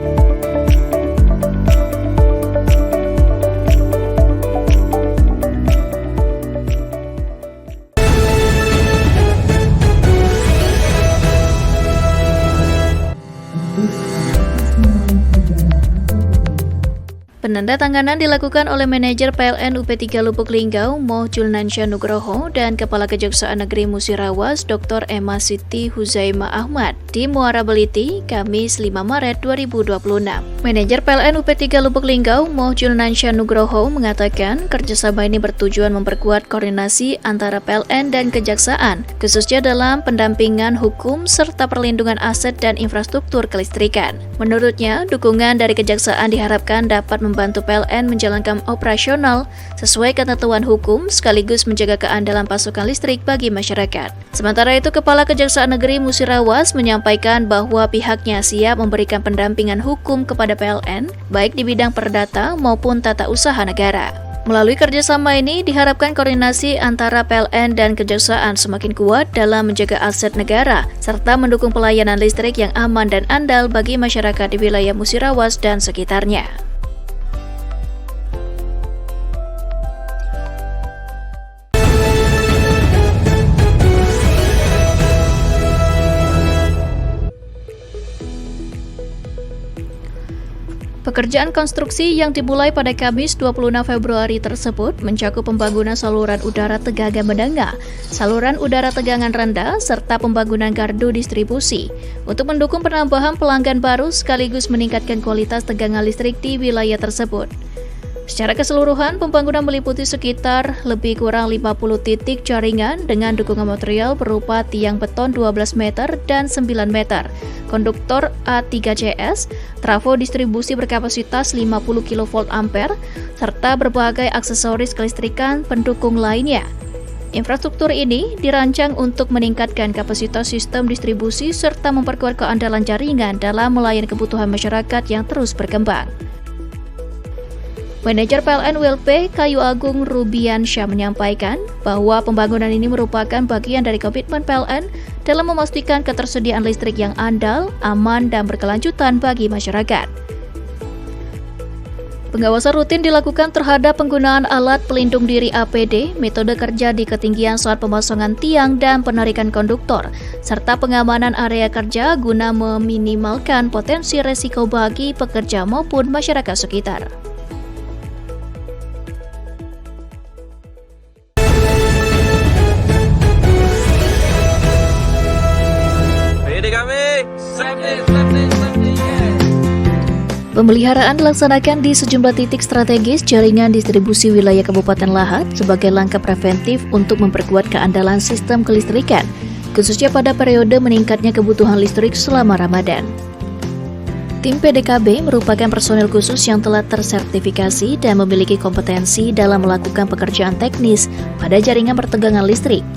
Penandatanganan dilakukan oleh manajer PLN UP3 Lubuk Linggau, Moh Julnansya Nugroho, dan Kepala Kejaksaan Negeri Musirawas, Dr. Emma Siti Huzaima Ahmad, di Muara Beliti, Kamis 5 Maret 2026. Manajer PLN UP3 Lubuk Linggau, Moh Julnansya Nugroho, mengatakan kerjasama ini bertujuan memperkuat koordinasi antara PLN dan Kejaksaan, khususnya dalam pendampingan hukum serta perlindungan aset dan infrastruktur kelistrikan. Menurutnya, dukungan dari Kejaksaan diharapkan dapat membantu PLN menjalankan operasional sesuai ketentuan hukum sekaligus menjaga keandalan pasokan listrik bagi masyarakat. Sementara itu, Kepala Kejaksaan Negeri Musirawas menyampaikan bahwa pihaknya siap memberikan pendampingan hukum kepada PLN baik di bidang perdata maupun tata usaha negara. Melalui kerjasama ini, diharapkan koordinasi antara PLN dan Kejaksaan semakin kuat dalam menjaga aset negara, serta mendukung pelayanan listrik yang aman dan andal bagi masyarakat di wilayah Musirawas dan sekitarnya. Pekerjaan konstruksi yang dimulai pada Kamis 26 Februari tersebut mencakup pembangunan saluran udara tegangan menengah, saluran udara tegangan rendah, serta pembangunan gardu distribusi untuk mendukung penambahan pelanggan baru sekaligus meningkatkan kualitas tegangan listrik di wilayah tersebut. Secara keseluruhan, pembangunan meliputi sekitar lebih kurang 50 titik jaringan dengan dukungan material berupa tiang beton 12 meter dan 9 meter, konduktor A3CS, trafo distribusi berkapasitas 50 kV ampere, serta berbagai aksesoris kelistrikan pendukung lainnya. Infrastruktur ini dirancang untuk meningkatkan kapasitas sistem distribusi serta memperkuat keandalan jaringan dalam melayani kebutuhan masyarakat yang terus berkembang. Manajer PLN WLP Kayu Agung Rubiansyah menyampaikan bahwa pembangunan ini merupakan bagian dari komitmen PLN dalam memastikan ketersediaan listrik yang andal, aman, dan berkelanjutan bagi masyarakat. Pengawasan rutin dilakukan terhadap penggunaan alat pelindung diri APD, metode kerja di ketinggian saat pemasangan tiang dan penarikan konduktor, serta pengamanan area kerja guna meminimalkan potensi resiko bagi pekerja maupun masyarakat sekitar. Pemeliharaan dilaksanakan di sejumlah titik strategis jaringan distribusi wilayah Kabupaten Lahat sebagai langkah preventif untuk memperkuat keandalan sistem kelistrikan, khususnya pada periode meningkatnya kebutuhan listrik selama Ramadan. Tim PDKB merupakan personel khusus yang telah tersertifikasi dan memiliki kompetensi dalam melakukan pekerjaan teknis pada jaringan pertegangan listrik.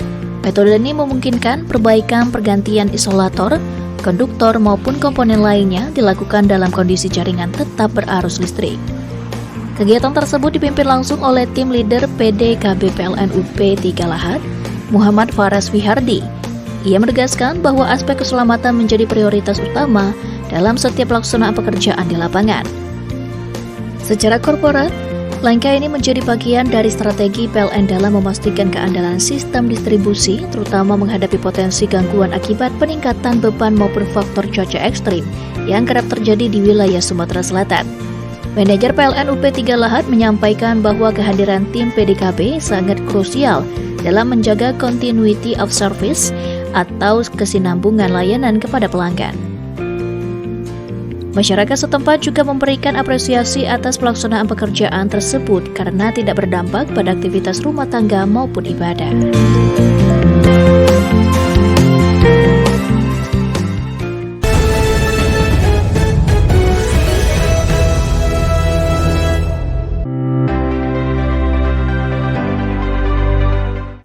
Metode ini memungkinkan perbaikan pergantian isolator, konduktor maupun komponen lainnya dilakukan dalam kondisi jaringan tetap berarus listrik. Kegiatan tersebut dipimpin langsung oleh tim leader PDKB PLN UP 3 Lahat, Muhammad Faras Wihardi. Ia menegaskan bahwa aspek keselamatan menjadi prioritas utama dalam setiap pelaksanaan pekerjaan di lapangan. Secara korporat, langkah ini menjadi bagian dari strategi PLN dalam memastikan keandalan sistem distribusi, terutama menghadapi potensi gangguan akibat peningkatan beban maupun faktor cuaca ekstrim yang kerap terjadi di wilayah Sumatera Selatan. Manajer PLN UP 3 Lahat menyampaikan bahwa kehadiran tim PDKB sangat krusial dalam menjaga continuity of service atau kesinambungan layanan kepada pelanggan. Masyarakat setempat juga memberikan apresiasi atas pelaksanaan pekerjaan tersebut karena tidak berdampak pada aktivitas rumah tangga maupun ibadah.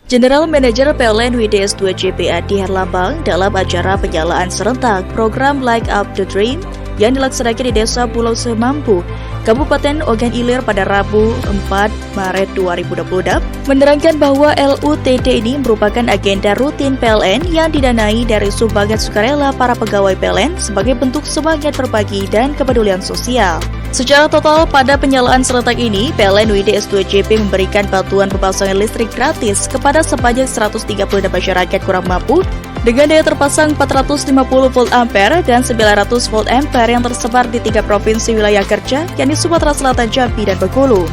General Manager PLN WDS 2 JPA di Herlambang dalam acara penyalaan serentak program Light Up the Dream yang dilaksanakan di Desa Pulau Semampu, Kabupaten Ogan Ilir pada Rabu 4 Maret 2020 menerangkan bahwa LUTD ini merupakan agenda rutin PLN yang didanai dari sumbangan sukarela para pegawai PLN sebagai bentuk semangat berbagi dan kepedulian sosial. Secara total pada penyalaan serentak ini, PLN WDS 2 JP memberikan bantuan pemasangan listrik gratis kepada sebanyak 136 masyarakat kurang mampu dengan daya terpasang 450 volt ampere dan 900 volt ampere yang tersebar di 3 provinsi wilayah kerja, yakni Sumatera Selatan, Jambi, dan Bengkulu.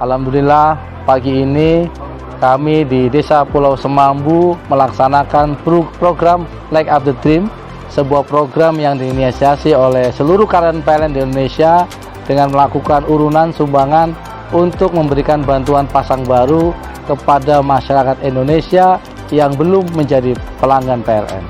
Alhamdulillah, pagi ini kami di Desa Pulau Semambu melaksanakan program Light Up the Dream, sebuah program yang diinisiasi oleh seluruh karyawan PLN di Indonesia dengan melakukan urunan sumbangan untuk memberikan bantuan pasang baru kepada masyarakat Indonesia yang belum menjadi pelanggan PLN.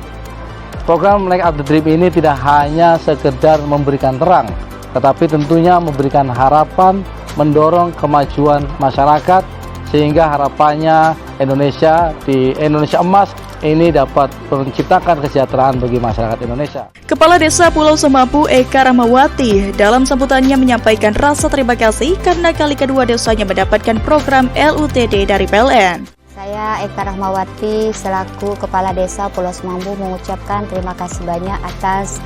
Program Light Up the Dream ini tidak hanya sekedar memberikan terang, tetapi tentunya memberikan harapan, mendorong kemajuan masyarakat, sehingga harapannya Indonesia di Indonesia Emas ini dapat menciptakan kesejahteraan bagi masyarakat Indonesia. Kepala Desa Pulau Semampu Eka Rahmawati dalam sambutannya menyampaikan rasa terima kasih karena kali kedua desanya mendapatkan program LUTD dari PLN. Saya Eka Rahmawati selaku Kepala Desa Pulau Semambu mengucapkan terima kasih banyak atas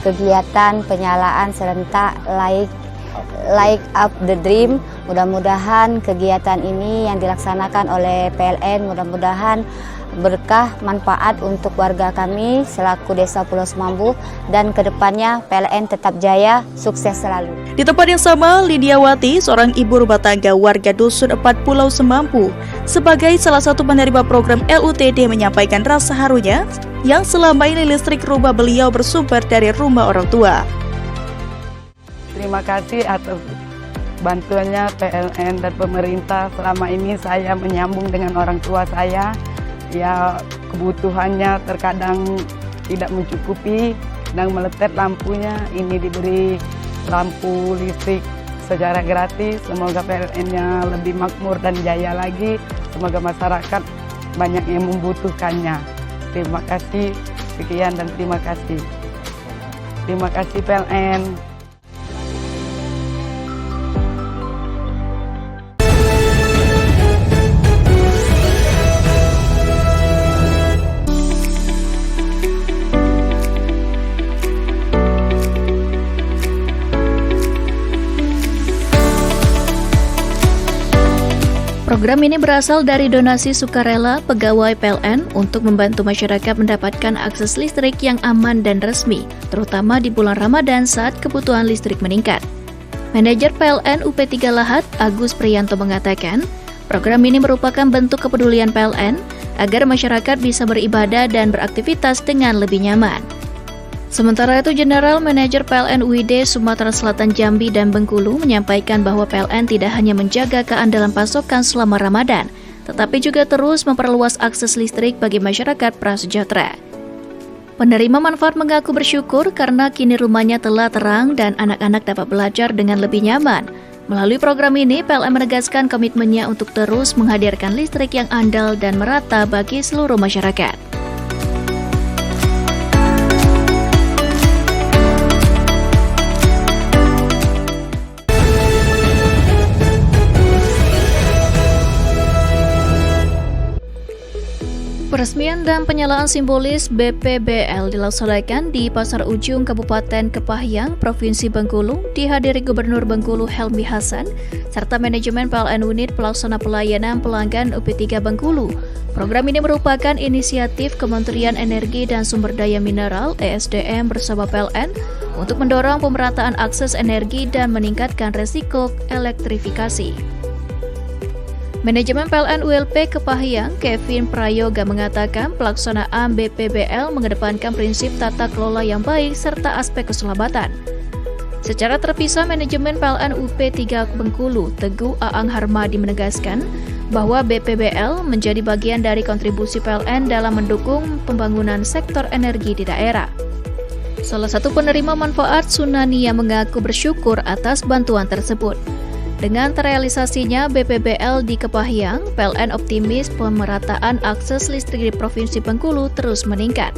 kegiatan penyalaan serentak Light Up the Dream. Mudah-mudahan kegiatan ini yang dilaksanakan oleh PLN mudah-mudahan berkah manfaat untuk warga kami selaku Desa Pulau Semambu, dan kedepannya PLN tetap jaya, sukses selalu. Di tempat yang sama, Lidiawati, seorang ibu rumah tangga warga Dusun 4 Pulau Semampu, sebagai salah satu penerima program LUTD menyampaikan rasa harunya yang selama ini listrik rumah beliau bersumber dari rumah orang tua. Terima kasih atas bantuannya PLN dan pemerintah. Selama ini saya menyambung dengan orang tua saya. Ya, kebutuhannya terkadang tidak mencukupi, sedang meletet lampunya. Ini diberi lampu listrik secara gratis. Semoga PLN-nya lebih makmur dan jaya lagi. Semoga masyarakat banyak yang membutuhkannya. Terima kasih, sekian dan terima kasih. Terima kasih PLN. Program ini berasal dari donasi sukarela pegawai PLN untuk membantu masyarakat mendapatkan akses listrik yang aman dan resmi, terutama di bulan Ramadan saat kebutuhan listrik meningkat. Manajer PLN UP3 Lahat, Agus Priyanto mengatakan, program ini merupakan bentuk kepedulian PLN agar masyarakat bisa beribadah dan beraktivitas dengan lebih nyaman. Sementara itu, General Manager PLN UID Sumatera Selatan Jambi dan Bengkulu menyampaikan bahwa PLN tidak hanya menjaga keandalan pasokan selama Ramadan, tetapi juga terus memperluas akses listrik bagi masyarakat prasejahtera. Penerima manfaat mengaku bersyukur karena kini rumahnya telah terang dan anak-anak dapat belajar dengan lebih nyaman. Melalui program ini, PLN menegaskan komitmennya untuk terus menghadirkan listrik yang andal dan merata bagi seluruh masyarakat. Peresmian dan penyalaan simbolis BPBL dilaksanakan di Pasar Ujung Kabupaten Kepahyang, Provinsi Bengkulu, dihadiri Gubernur Bengkulu Helmi Hasan, serta manajemen PLN Unit Pelaksana Pelayanan Pelanggan UP3 Bengkulu. Program ini merupakan inisiatif Kementerian Energi dan Sumber Daya Mineral (ESDM) bersama PLN untuk mendorong pemerataan akses energi dan meningkatkan resiko elektrifikasi. Manajemen PLN ULP Kepahyang, Kevin Prayoga mengatakan pelaksanaan BPBL mengedepankan prinsip tata kelola yang baik serta aspek keselamatan. Secara terpisah, manajemen PLN UP3 Bengkulu, Teguh Aang Harmadi menegaskan bahwa BPBL menjadi bagian dari kontribusi PLN dalam mendukung pembangunan sektor energi di daerah. Salah satu penerima manfaat, Sunania, mengaku bersyukur atas bantuan tersebut. Dengan terrealisasinya BPBL di Kepahyang, PLN optimis pemerataan akses listrik di Provinsi Bengkulu terus meningkat.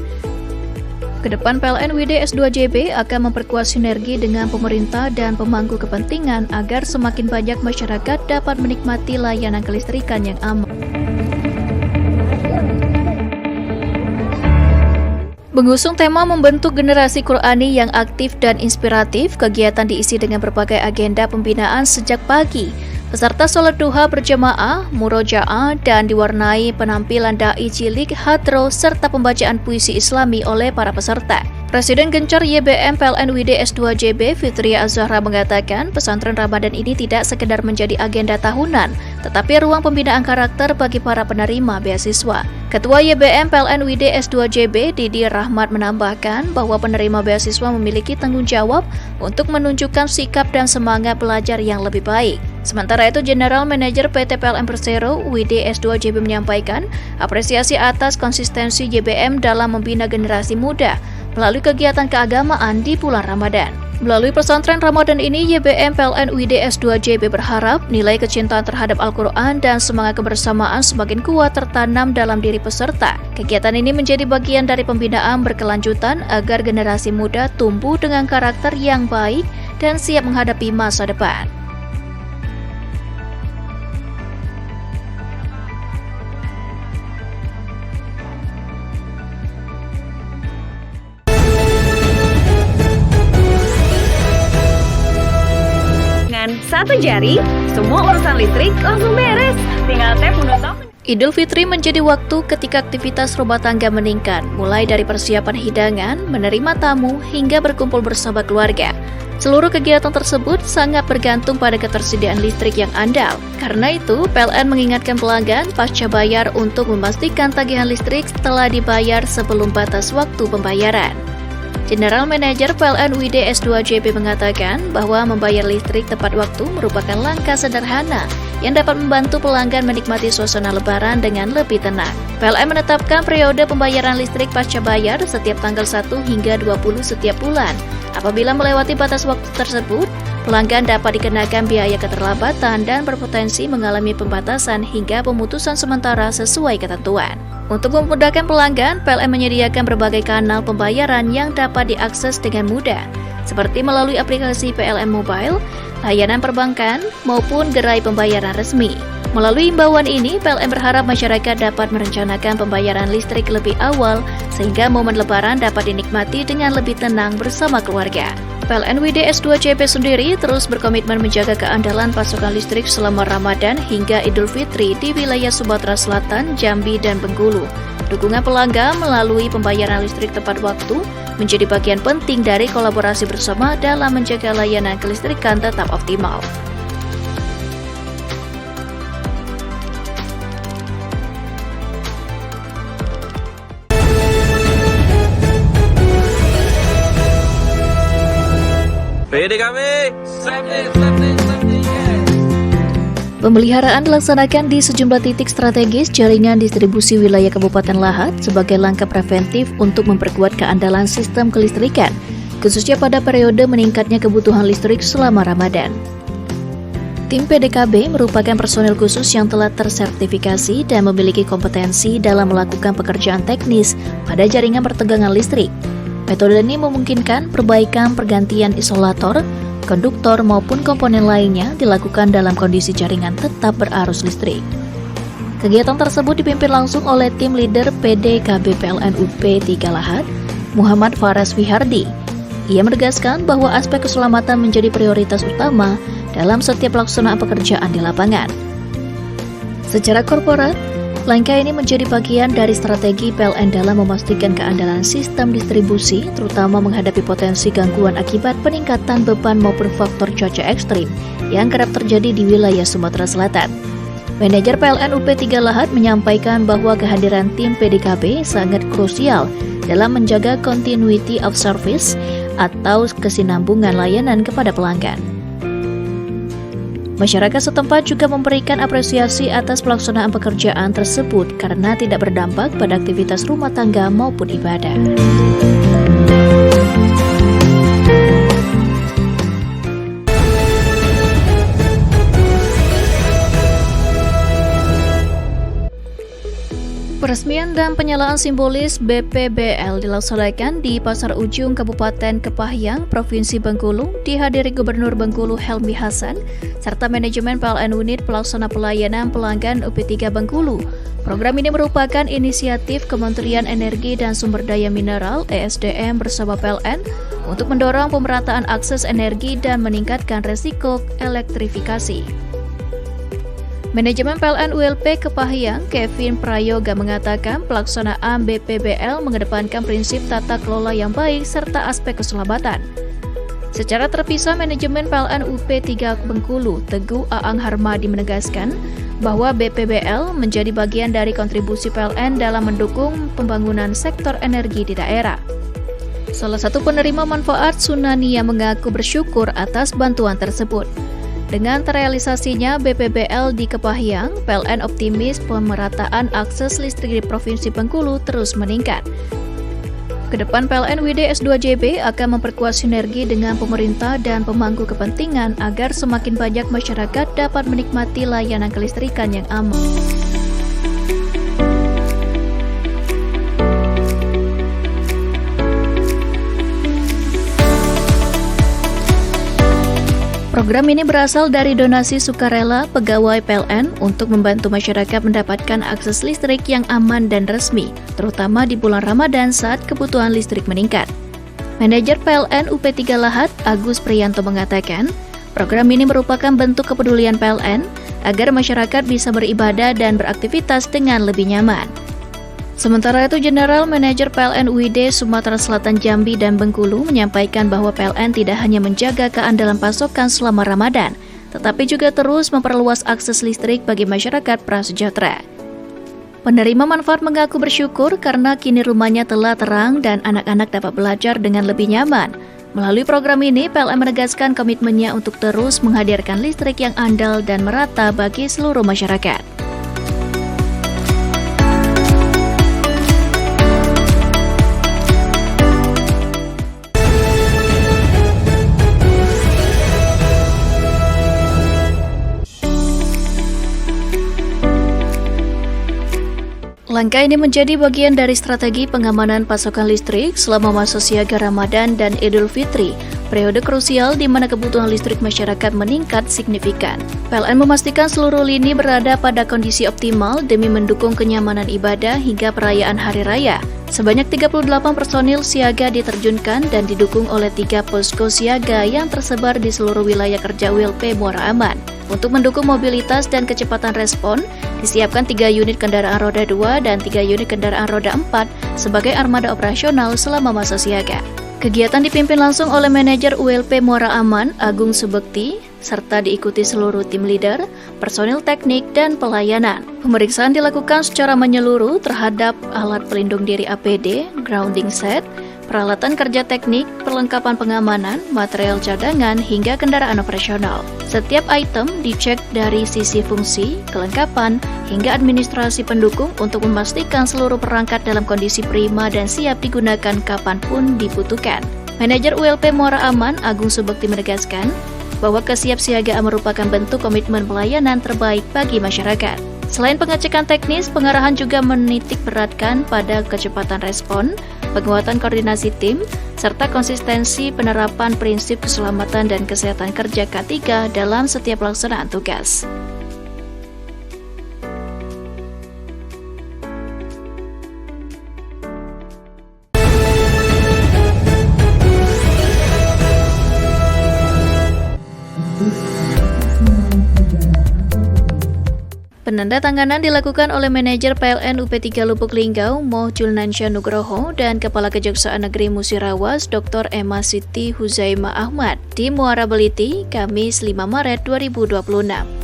Kedepan PLN WD S2JB akan memperkuat sinergi dengan pemerintah dan pemangku kepentingan agar semakin banyak masyarakat dapat menikmati layanan kelistrikan yang aman. Mengusung tema membentuk generasi Qurani yang aktif dan inspiratif, kegiatan diisi dengan berbagai agenda pembinaan sejak pagi. Peserta sholat duha berjamaah, murojaah, dan diwarnai penampilan dai cilik, hadro, serta pembacaan puisi Islami oleh para peserta. Presiden Gencar YBM PLN WD S2JB Fitria Az-Zahra mengatakan pesantren Ramadan ini tidak sekedar menjadi agenda tahunan, tetapi ruang pembinaan karakter bagi para penerima beasiswa. Ketua YBM PLN WD S2JB Didi Rahmat menambahkan bahwa penerima beasiswa memiliki tanggung jawab untuk menunjukkan sikap dan semangat belajar yang lebih baik. Sementara itu, General Manager PT PLN Persero WD S2JB menyampaikan apresiasi atas konsistensi YBM dalam membina generasi muda melalui kegiatan keagamaan di bulan Ramadan. Melalui pesantren Ramadan ini, YBM PLN UID S2 JP berharap nilai kecintaan terhadap Al-Quran dan semangat kebersamaan semakin kuat tertanam dalam diri peserta. Kegiatan ini menjadi bagian dari pembinaan berkelanjutan agar generasi muda tumbuh dengan karakter yang baik dan siap menghadapi masa depan. Satu jari, semua urusan listrik langsung beres. Tinggal tap menutup. Idul Fitri menjadi waktu ketika aktivitas rumah tangga meningkat, mulai dari persiapan hidangan, menerima tamu, hingga berkumpul bersama keluarga. Seluruh kegiatan tersebut sangat bergantung pada ketersediaan listrik yang andal. Karena itu, PLN mengingatkan pelanggan pasca bayar untuk memastikan tagihan listrik telah dibayar sebelum batas waktu pembayaran. General Manager PLN UID S2 JP mengatakan bahwa membayar listrik tepat waktu merupakan langkah sederhana yang dapat membantu pelanggan menikmati suasana lebaran dengan lebih tenang. PLN menetapkan periode pembayaran listrik pasca bayar setiap tanggal 1 hingga 20 setiap bulan. Apabila melewati batas waktu tersebut, pelanggan dapat dikenakan biaya keterlambatan dan berpotensi mengalami pembatasan hingga pemutusan sementara sesuai ketentuan. Untuk memudahkan pelanggan, PLN menyediakan berbagai kanal pembayaran yang dapat diakses dengan mudah, seperti melalui aplikasi PLN Mobile, layanan perbankan, maupun gerai pembayaran resmi. Melalui imbauan ini, PLN berharap masyarakat dapat merencanakan pembayaran listrik lebih awal, sehingga momen lebaran dapat dinikmati dengan lebih tenang bersama keluarga. PLN UID S2 JP sendiri terus berkomitmen menjaga keandalan pasokan listrik selama Ramadan hingga Idul Fitri di wilayah Sumatera Selatan, Jambi, dan Bengkulu. Dukungan pelanggan melalui pembayaran listrik tepat waktu menjadi bagian penting dari kolaborasi bersama dalam menjaga layanan kelistrikan tetap optimal. PDKB. Pemeliharaan dilaksanakan di sejumlah titik strategis jaringan distribusi wilayah Kabupaten Lahat sebagai langkah preventif untuk memperkuat keandalan sistem kelistrikan, khususnya pada periode meningkatnya kebutuhan listrik selama Ramadan. Tim PDKB merupakan personel khusus yang telah tersertifikasi dan memiliki kompetensi dalam melakukan pekerjaan teknis pada jaringan pertegangan listrik. Metode ini memungkinkan perbaikan pergantian isolator, konduktor maupun komponen lainnya dilakukan dalam kondisi jaringan tetap berarus listrik. Kegiatan tersebut dipimpin langsung oleh tim leader PDKB PLN UP 3 Lahat, Muhammad Faras Wihardi. Ia menegaskan bahwa aspek keselamatan menjadi prioritas utama dalam setiap pelaksanaan pekerjaan di lapangan. Secara korporat, langkah ini menjadi bagian dari strategi PLN dalam memastikan keandalan sistem distribusi, terutama menghadapi potensi gangguan akibat peningkatan beban maupun faktor cuaca ekstrim yang kerap terjadi di wilayah Sumatera Selatan. Manajer PLN UP 3 Lahat menyampaikan bahwa kehadiran tim PDKB sangat krusial dalam menjaga continuity of service atau kesinambungan layanan kepada pelanggan. Masyarakat setempat juga memberikan apresiasi atas pelaksanaan pekerjaan tersebut karena tidak berdampak pada aktivitas rumah tangga maupun ibadah. Peresmian dan penyalaan simbolis BPBL dilaksanakan di Pasar Ujung Kabupaten Kepahyang, Provinsi Bengkulu, dihadiri Gubernur Bengkulu Helmi Hasan, serta manajemen PLN Unit Pelaksana Pelayanan Pelanggan UP3 Bengkulu. Program ini merupakan inisiatif Kementerian Energi dan Sumber Daya Mineral (ESDM) bersama PLN untuk mendorong pemerataan akses energi dan meningkatkan resiko elektrifikasi. Manajemen PLN ULP Kepahyang, Kevin Prayoga mengatakan pelaksanaan BPBL mengedepankan prinsip tata kelola yang baik serta aspek keselamatan. Secara terpisah, manajemen PLN UP3 Bengkulu, Teguh Aang Harmadi menegaskan bahwa BPBL menjadi bagian dari kontribusi PLN dalam mendukung pembangunan sektor energi di daerah. Salah satu penerima manfaat Sunania mengaku bersyukur atas bantuan tersebut. Dengan terrealisasinya BPBL di Kepahyang, PLN optimis pemerataan akses listrik di Provinsi Bengkulu terus meningkat. Kedepan PLN UID S2JB akan memperkuat sinergi dengan pemerintah dan pemangku kepentingan agar semakin banyak masyarakat dapat menikmati layanan kelistrikan yang aman. Program ini berasal dari donasi sukarela pegawai PLN untuk membantu masyarakat mendapatkan akses listrik yang aman dan resmi, terutama di bulan Ramadan saat kebutuhan listrik meningkat. Manajer PLN UP3 Lahat, Agus Priyanto mengatakan, program ini merupakan bentuk kepedulian PLN agar masyarakat bisa beribadah dan beraktivitas dengan lebih nyaman. Sementara itu, General Manager PLN UID Sumatera Selatan Jambi dan Bengkulu menyampaikan bahwa PLN tidak hanya menjaga keandalan pasokan selama Ramadan, tetapi juga terus memperluas akses listrik bagi masyarakat prasejahtera. Penerima manfaat mengaku bersyukur karena kini rumahnya telah terang dan anak-anak dapat belajar dengan lebih nyaman. Melalui program ini, PLN menegaskan komitmennya untuk terus menghadirkan listrik yang andal dan merata bagi seluruh masyarakat. Langkah ini menjadi bagian dari strategi pengamanan pasokan listrik selama masa siaga Ramadan dan Idul Fitri, periode krusial di mana kebutuhan listrik masyarakat meningkat signifikan. PLN memastikan seluruh lini berada pada kondisi optimal demi mendukung kenyamanan ibadah hingga perayaan Hari Raya. Sebanyak 38 personil siaga diterjunkan dan didukung oleh 3 posko siaga yang tersebar di seluruh wilayah kerja ULP Muara Aman. Untuk mendukung mobilitas dan kecepatan respon, disiapkan 3 unit kendaraan roda 2 dan 3 unit kendaraan roda 4 sebagai armada operasional selama masa siaga. Kegiatan dipimpin langsung oleh manajer ULP Muara Aman, Agung Subekti, serta diikuti seluruh tim leader, personil teknik, dan pelayanan. Pemeriksaan dilakukan secara menyeluruh terhadap alat pelindung diri APD, grounding set, peralatan kerja teknik, perlengkapan pengamanan, material cadangan, hingga kendaraan operasional. Setiap item dicek dari sisi fungsi, kelengkapan, hingga administrasi pendukung untuk memastikan seluruh perangkat dalam kondisi prima dan siap digunakan kapanpun dibutuhkan. Manajer ULP Muara Aman, Agung Subekti menegaskan bahwa kesiapsiagaan merupakan bentuk komitmen pelayanan terbaik bagi masyarakat. Selain pengecekan teknis, pengarahan juga menitik beratkan pada kecepatan respon, penguatan koordinasi tim, serta konsistensi penerapan prinsip keselamatan dan kesehatan kerja K3 dalam setiap pelaksanaan tugas. Penandatanganan dilakukan oleh manajer PLN UP3 Lubuk Linggau, Moh Julnansya Nugroho, dan Kepala Kejaksaan Negeri Musirawas, Dr. Emasiti Huzaima Ahmad, di Muara Beliti, Kamis 5 Maret 2026.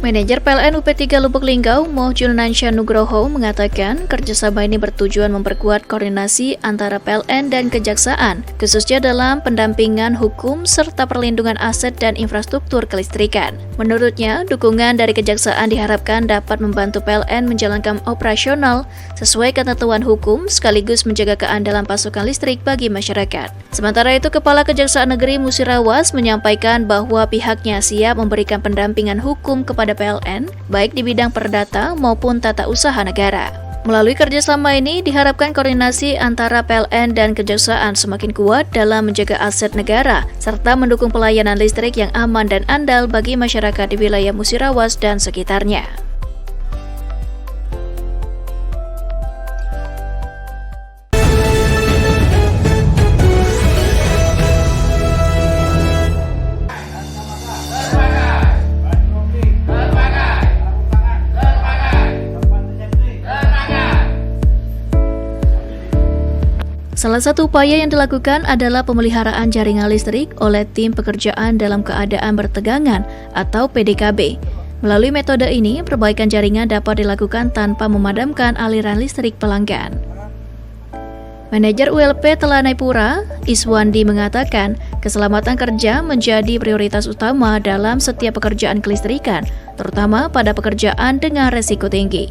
Manajer PLN UP3 Lubuk Linggau, Moh Julnansya Nugroho, mengatakan kerjasama ini bertujuan memperkuat koordinasi antara PLN dan Kejaksaan, khususnya dalam pendampingan hukum serta perlindungan aset dan infrastruktur kelistrikan. Menurutnya, dukungan dari Kejaksaan diharapkan dapat membantu PLN menjalankan operasional sesuai ketentuan hukum sekaligus menjaga keandalan pasokan listrik bagi masyarakat. Sementara itu, Kepala Kejaksaan Negeri Musirawas menyampaikan bahwa pihaknya siap memberikan pendampingan hukum kepada PLN baik di bidang perdata maupun tata usaha negara. Melalui kerjasama ini diharapkan koordinasi antara PLN dan Kejaksaan semakin kuat dalam menjaga aset negara serta mendukung pelayanan listrik yang aman dan andal bagi masyarakat di wilayah Musirawas dan sekitarnya. Salah satu upaya yang dilakukan adalah pemeliharaan jaringan listrik oleh tim pekerjaan dalam keadaan bertegangan atau PDKB. Melalui metode ini, perbaikan jaringan dapat dilakukan tanpa memadamkan aliran listrik pelanggan. Manajer ULP Telanai-Pura, Iswandi mengatakan, keselamatan kerja menjadi prioritas utama dalam setiap pekerjaan kelistrikan, terutama pada pekerjaan dengan resiko tinggi.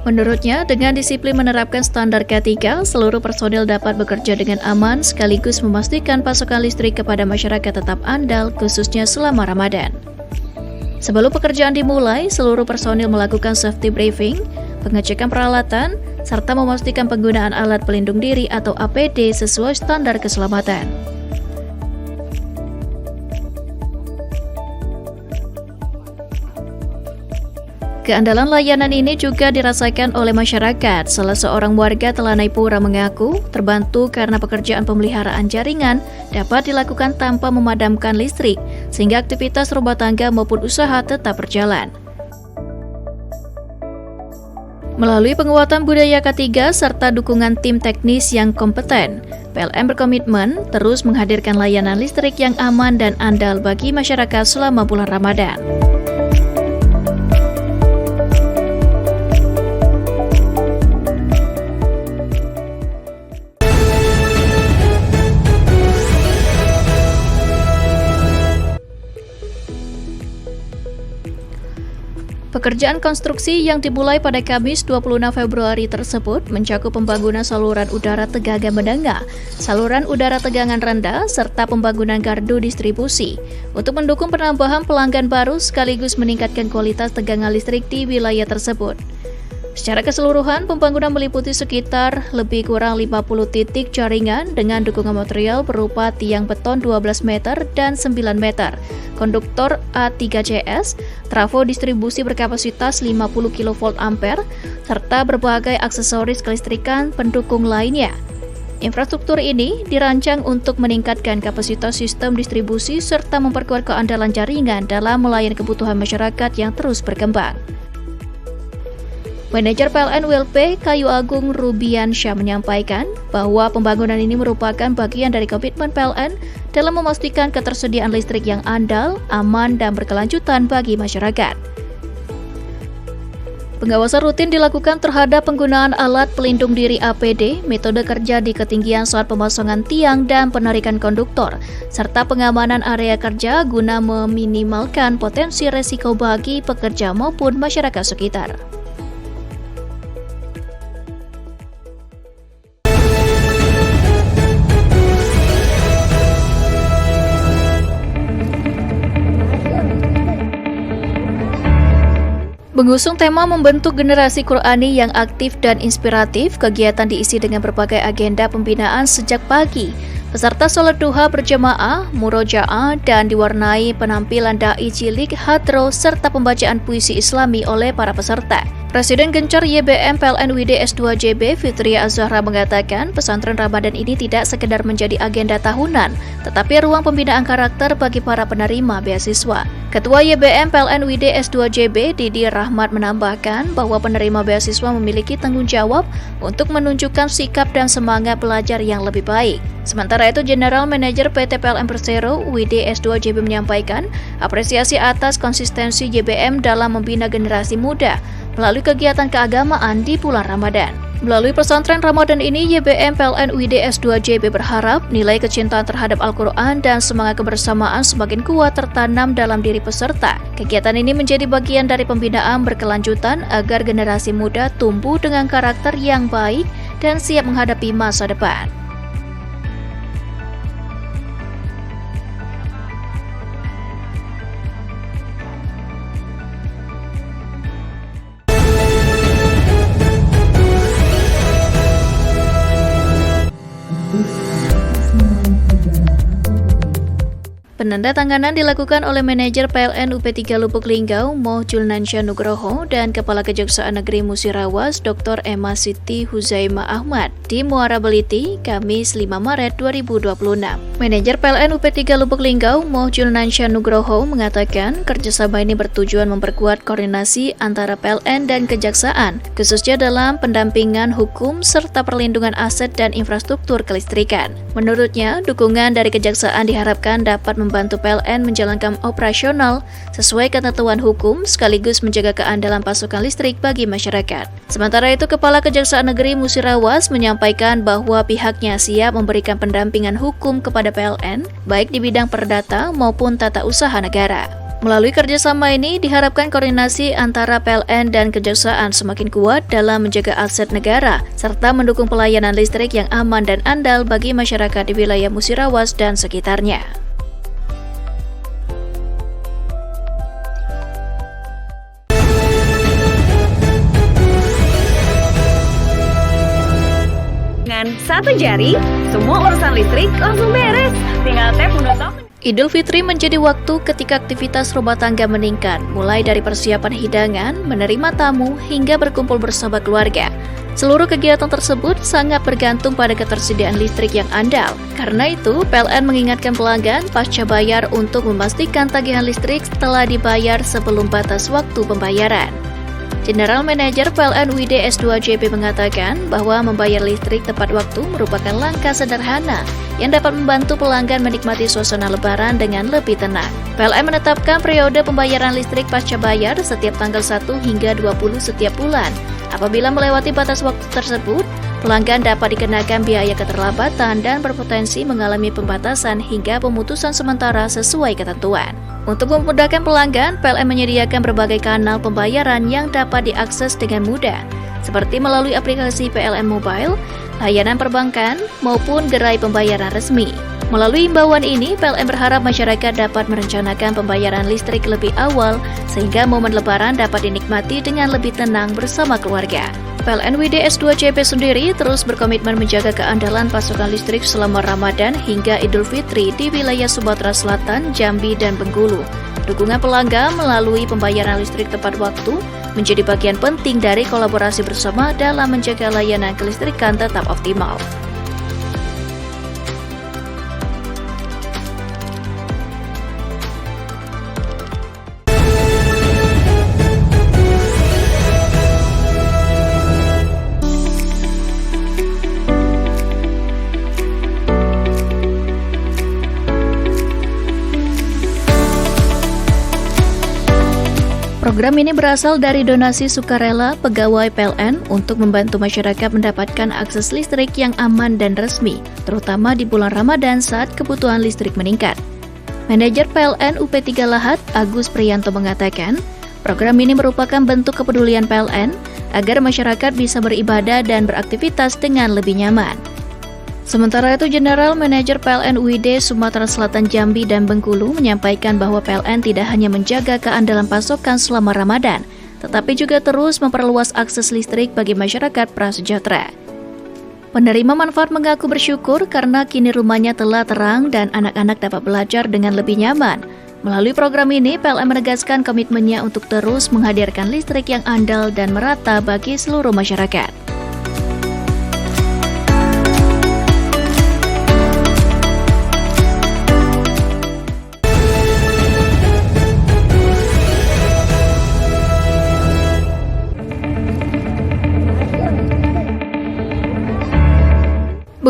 Menurutnya, dengan disiplin menerapkan standar K3, seluruh personil dapat bekerja dengan aman sekaligus memastikan pasokan listrik kepada masyarakat tetap andal, khususnya selama Ramadan. Sebelum pekerjaan dimulai, seluruh personil melakukan safety briefing, pengecekan peralatan, serta memastikan penggunaan alat pelindung diri atau APD sesuai standar keselamatan. Keandalan layanan ini juga dirasakan oleh masyarakat. Salah seorang warga Telanai Pura mengaku terbantu karena pekerjaan pemeliharaan jaringan dapat dilakukan tanpa memadamkan listrik, sehingga aktivitas rumah tangga maupun usaha tetap berjalan. Melalui penguatan budaya K3 serta dukungan tim teknis yang kompeten, PLN berkomitmen terus menghadirkan layanan listrik yang aman dan andal bagi masyarakat selama bulan Ramadan. Pekerjaan konstruksi yang dimulai pada Kamis 26 Februari tersebut mencakup pembangunan saluran udara tegangan menengah, saluran udara tegangan rendah, serta pembangunan gardu distribusi untuk mendukung penambahan pelanggan baru sekaligus meningkatkan kualitas tegangan listrik di wilayah tersebut. Secara keseluruhan, pembangunan meliputi sekitar lebih kurang 50 titik jaringan dengan dukungan material berupa tiang beton 12 meter dan 9 meter, konduktor A3CS, trafo distribusi berkapasitas 50 kV ampere, serta berbagai aksesoris kelistrikan pendukung lainnya. Infrastruktur ini dirancang untuk meningkatkan kapasitas sistem distribusi serta memperkuat keandalan jaringan dalam melayani kebutuhan masyarakat yang terus berkembang. Manajer PLN WLP Kayu Agung Rubiansyah menyampaikan bahwa pembangunan ini merupakan bagian dari komitmen PLN dalam memastikan ketersediaan listrik yang andal, aman, dan berkelanjutan bagi masyarakat. Pengawasan rutin dilakukan terhadap penggunaan alat pelindung diri APD, metode kerja di ketinggian saat pemasangan tiang dan penarikan konduktor, serta pengamanan area kerja guna meminimalkan potensi resiko bagi pekerja maupun masyarakat sekitar. Mengusung tema membentuk generasi Qurani yang aktif dan inspiratif, kegiatan diisi dengan berbagai agenda pembinaan sejak pagi. Peserta sholat duha berjamaah, murojaah, dan diwarnai penampilan dai cilik, hadro, serta pembacaan puisi Islami oleh para peserta. Presiden Gencar YBM PLN WD S2JB Fitria Az-Zahra mengatakan pesantren Ramadan ini tidak sekedar menjadi agenda tahunan, tetapi ruang pembinaan karakter bagi para penerima beasiswa. Ketua YBM PLN WD S2JB Didi Rahmat menambahkan bahwa penerima beasiswa memiliki tanggung jawab untuk menunjukkan sikap dan semangat belajar yang lebih baik. Sementara itu, General Manager PT PLN Persero WD S2JB menyampaikan apresiasi atas konsistensi YBM dalam membina generasi muda melalui kegiatan keagamaan di bulan Ramadan. Melalui pesantren Ramadan ini, YBM PLN WD S2JB berharap nilai kecintaan terhadap Al-Quran dan semangat kebersamaan semakin kuat tertanam dalam diri peserta. Kegiatan ini menjadi bagian dari pembinaan berkelanjutan agar generasi muda tumbuh dengan karakter yang baik dan siap menghadapi masa depan. Penandatanganan dilakukan oleh manajer PLN UP3 Lubuk Linggau Moh Julnansya Nugroho dan Kepala Kejaksaan Negeri Musirawas Dr. Emma Siti Huzaima Ahmad di Muara Beliti, Kamis 5 Maret 2026. Manajer PLN UP3 Lubuk Linggau Moh Julnansya Nugroho mengatakan kerjasama ini bertujuan memperkuat koordinasi antara PLN dan Kejaksaan, khususnya dalam pendampingan hukum serta perlindungan aset dan infrastruktur kelistrikan. Menurutnya, dukungan dari Kejaksaan diharapkan dapat membantu PLN menjalankan operasional sesuai ketentuan hukum sekaligus menjaga keandalan pasokan listrik bagi masyarakat. Sementara itu, Kepala Kejaksaan Negeri Musirawas menyampaikan bahwa pihaknya siap memberikan pendampingan hukum kepada PLN baik di bidang perdata maupun tata usaha negara. Melalui kerjasama ini, diharapkan koordinasi antara PLN dan Kejaksaan semakin kuat dalam menjaga aset negara, serta mendukung pelayanan listrik yang aman dan andal bagi masyarakat di wilayah Musirawas dan sekitarnya. Dengan satu jari, semua urusan listrik langsung beres. Tinggal tap menutup. Idul Fitri menjadi waktu ketika aktivitas rumah tangga meningkat, mulai dari persiapan hidangan, menerima tamu, hingga berkumpul bersama keluarga. Seluruh kegiatan tersebut sangat bergantung pada ketersediaan listrik yang andal. Karena itu, PLN mengingatkan pelanggan pasca bayar untuk memastikan tagihan listrik telah dibayar sebelum batas waktu pembayaran. General Manager PLN UID S2JB mengatakan bahwa membayar listrik tepat waktu merupakan langkah sederhana yang dapat membantu pelanggan menikmati suasana lebaran dengan lebih tenang. PLN menetapkan periode pembayaran listrik pasca bayar setiap tanggal 1 hingga 20 setiap bulan. Apabila melewati batas waktu tersebut, pelanggan dapat dikenakan biaya keterlambatan dan berpotensi mengalami pembatasan hingga pemutusan sementara sesuai ketentuan. Untuk memudahkan pelanggan, PLN menyediakan berbagai kanal pembayaran yang dapat diakses dengan mudah, seperti melalui aplikasi PLN Mobile, layanan perbankan, maupun gerai pembayaran resmi. Melalui imbauan ini, PLN berharap masyarakat dapat merencanakan pembayaran listrik lebih awal, sehingga momen lebaran dapat dinikmati dengan lebih tenang bersama keluarga. PLN UID S2JB sendiri terus berkomitmen menjaga keandalan pasokan listrik selama Ramadan hingga Idul Fitri di wilayah Sumatera Selatan, Jambi, dan Bengkulu. Dukungan pelanggan melalui pembayaran listrik tepat waktu menjadi bagian penting dari kolaborasi bersama dalam menjaga layanan kelistrikan tetap optimal. Program ini berasal dari donasi sukarela pegawai PLN untuk membantu masyarakat mendapatkan akses listrik yang aman dan resmi, terutama di bulan Ramadan saat kebutuhan listrik meningkat. Manajer PLN UP3 Lahat, Agus Priyanto mengatakan, program ini merupakan bentuk kepedulian PLN agar masyarakat bisa beribadah dan beraktivitas dengan lebih nyaman. Sementara itu, General Manager PLN UID Sumatera Selatan, Jambi, dan Bengkulu menyampaikan bahwa PLN tidak hanya menjaga keandalan pasokan selama Ramadan, tetapi juga terus memperluas akses listrik bagi masyarakat prasejahtera. Penerima manfaat mengaku bersyukur karena kini rumahnya telah terang dan anak-anak dapat belajar dengan lebih nyaman. Melalui program ini, PLN menegaskan komitmennya untuk terus menghadirkan listrik yang andal dan merata bagi seluruh masyarakat.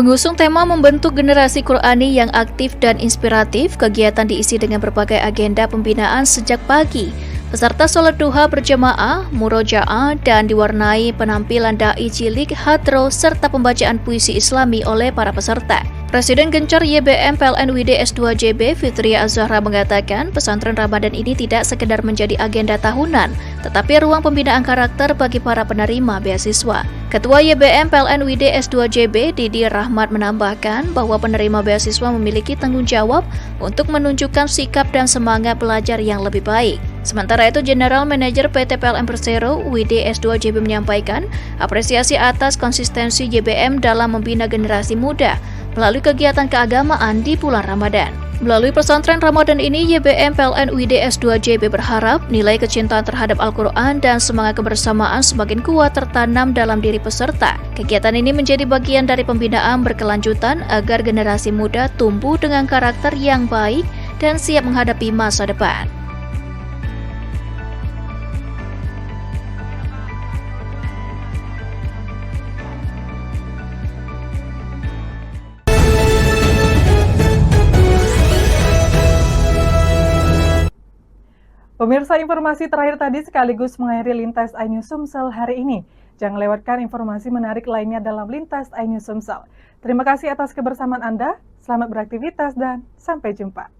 Mengusung tema membentuk generasi Qurani yang aktif dan inspiratif, kegiatan diisi dengan berbagai agenda pembinaan sejak pagi. Peserta sholat duha berjamaah, murojaah, dan diwarnai penampilan dai cilik, hadro, serta pembacaan puisi Islami oleh para peserta. Presiden Gencar YBM PLN UID S2JB Fitria Az-Zahra mengatakan pesantren Ramadan ini tidak sekedar menjadi agenda tahunan, tetapi ruang pembinaan karakter bagi para penerima beasiswa. Ketua YBM PLN UID S2JB Didi Rahmat menambahkan bahwa penerima beasiswa memiliki tanggung jawab untuk menunjukkan sikap dan semangat belajar yang lebih baik. Sementara itu, General Manager PT PLN Persero UID S2JB menyampaikan apresiasi atas konsistensi YBM dalam membina generasi muda melalui kegiatan keagamaan di bulan Ramadan. Melalui pesantren Ramadan ini, YBM PLN UID S2JB berharap nilai kecintaan terhadap Al-Quran dan semangat kebersamaan semakin kuat tertanam dalam diri peserta. Kegiatan ini menjadi bagian dari pembinaan berkelanjutan agar generasi muda tumbuh dengan karakter yang baik dan siap menghadapi masa depan. Pemirsa, informasi terakhir tadi sekaligus mengakhiri Lintas iNews Sumsel hari ini. Jangan lewatkan informasi menarik lainnya dalam Lintas iNews Sumsel. Terima kasih atas kebersamaan Anda, selamat beraktivitas, dan sampai jumpa.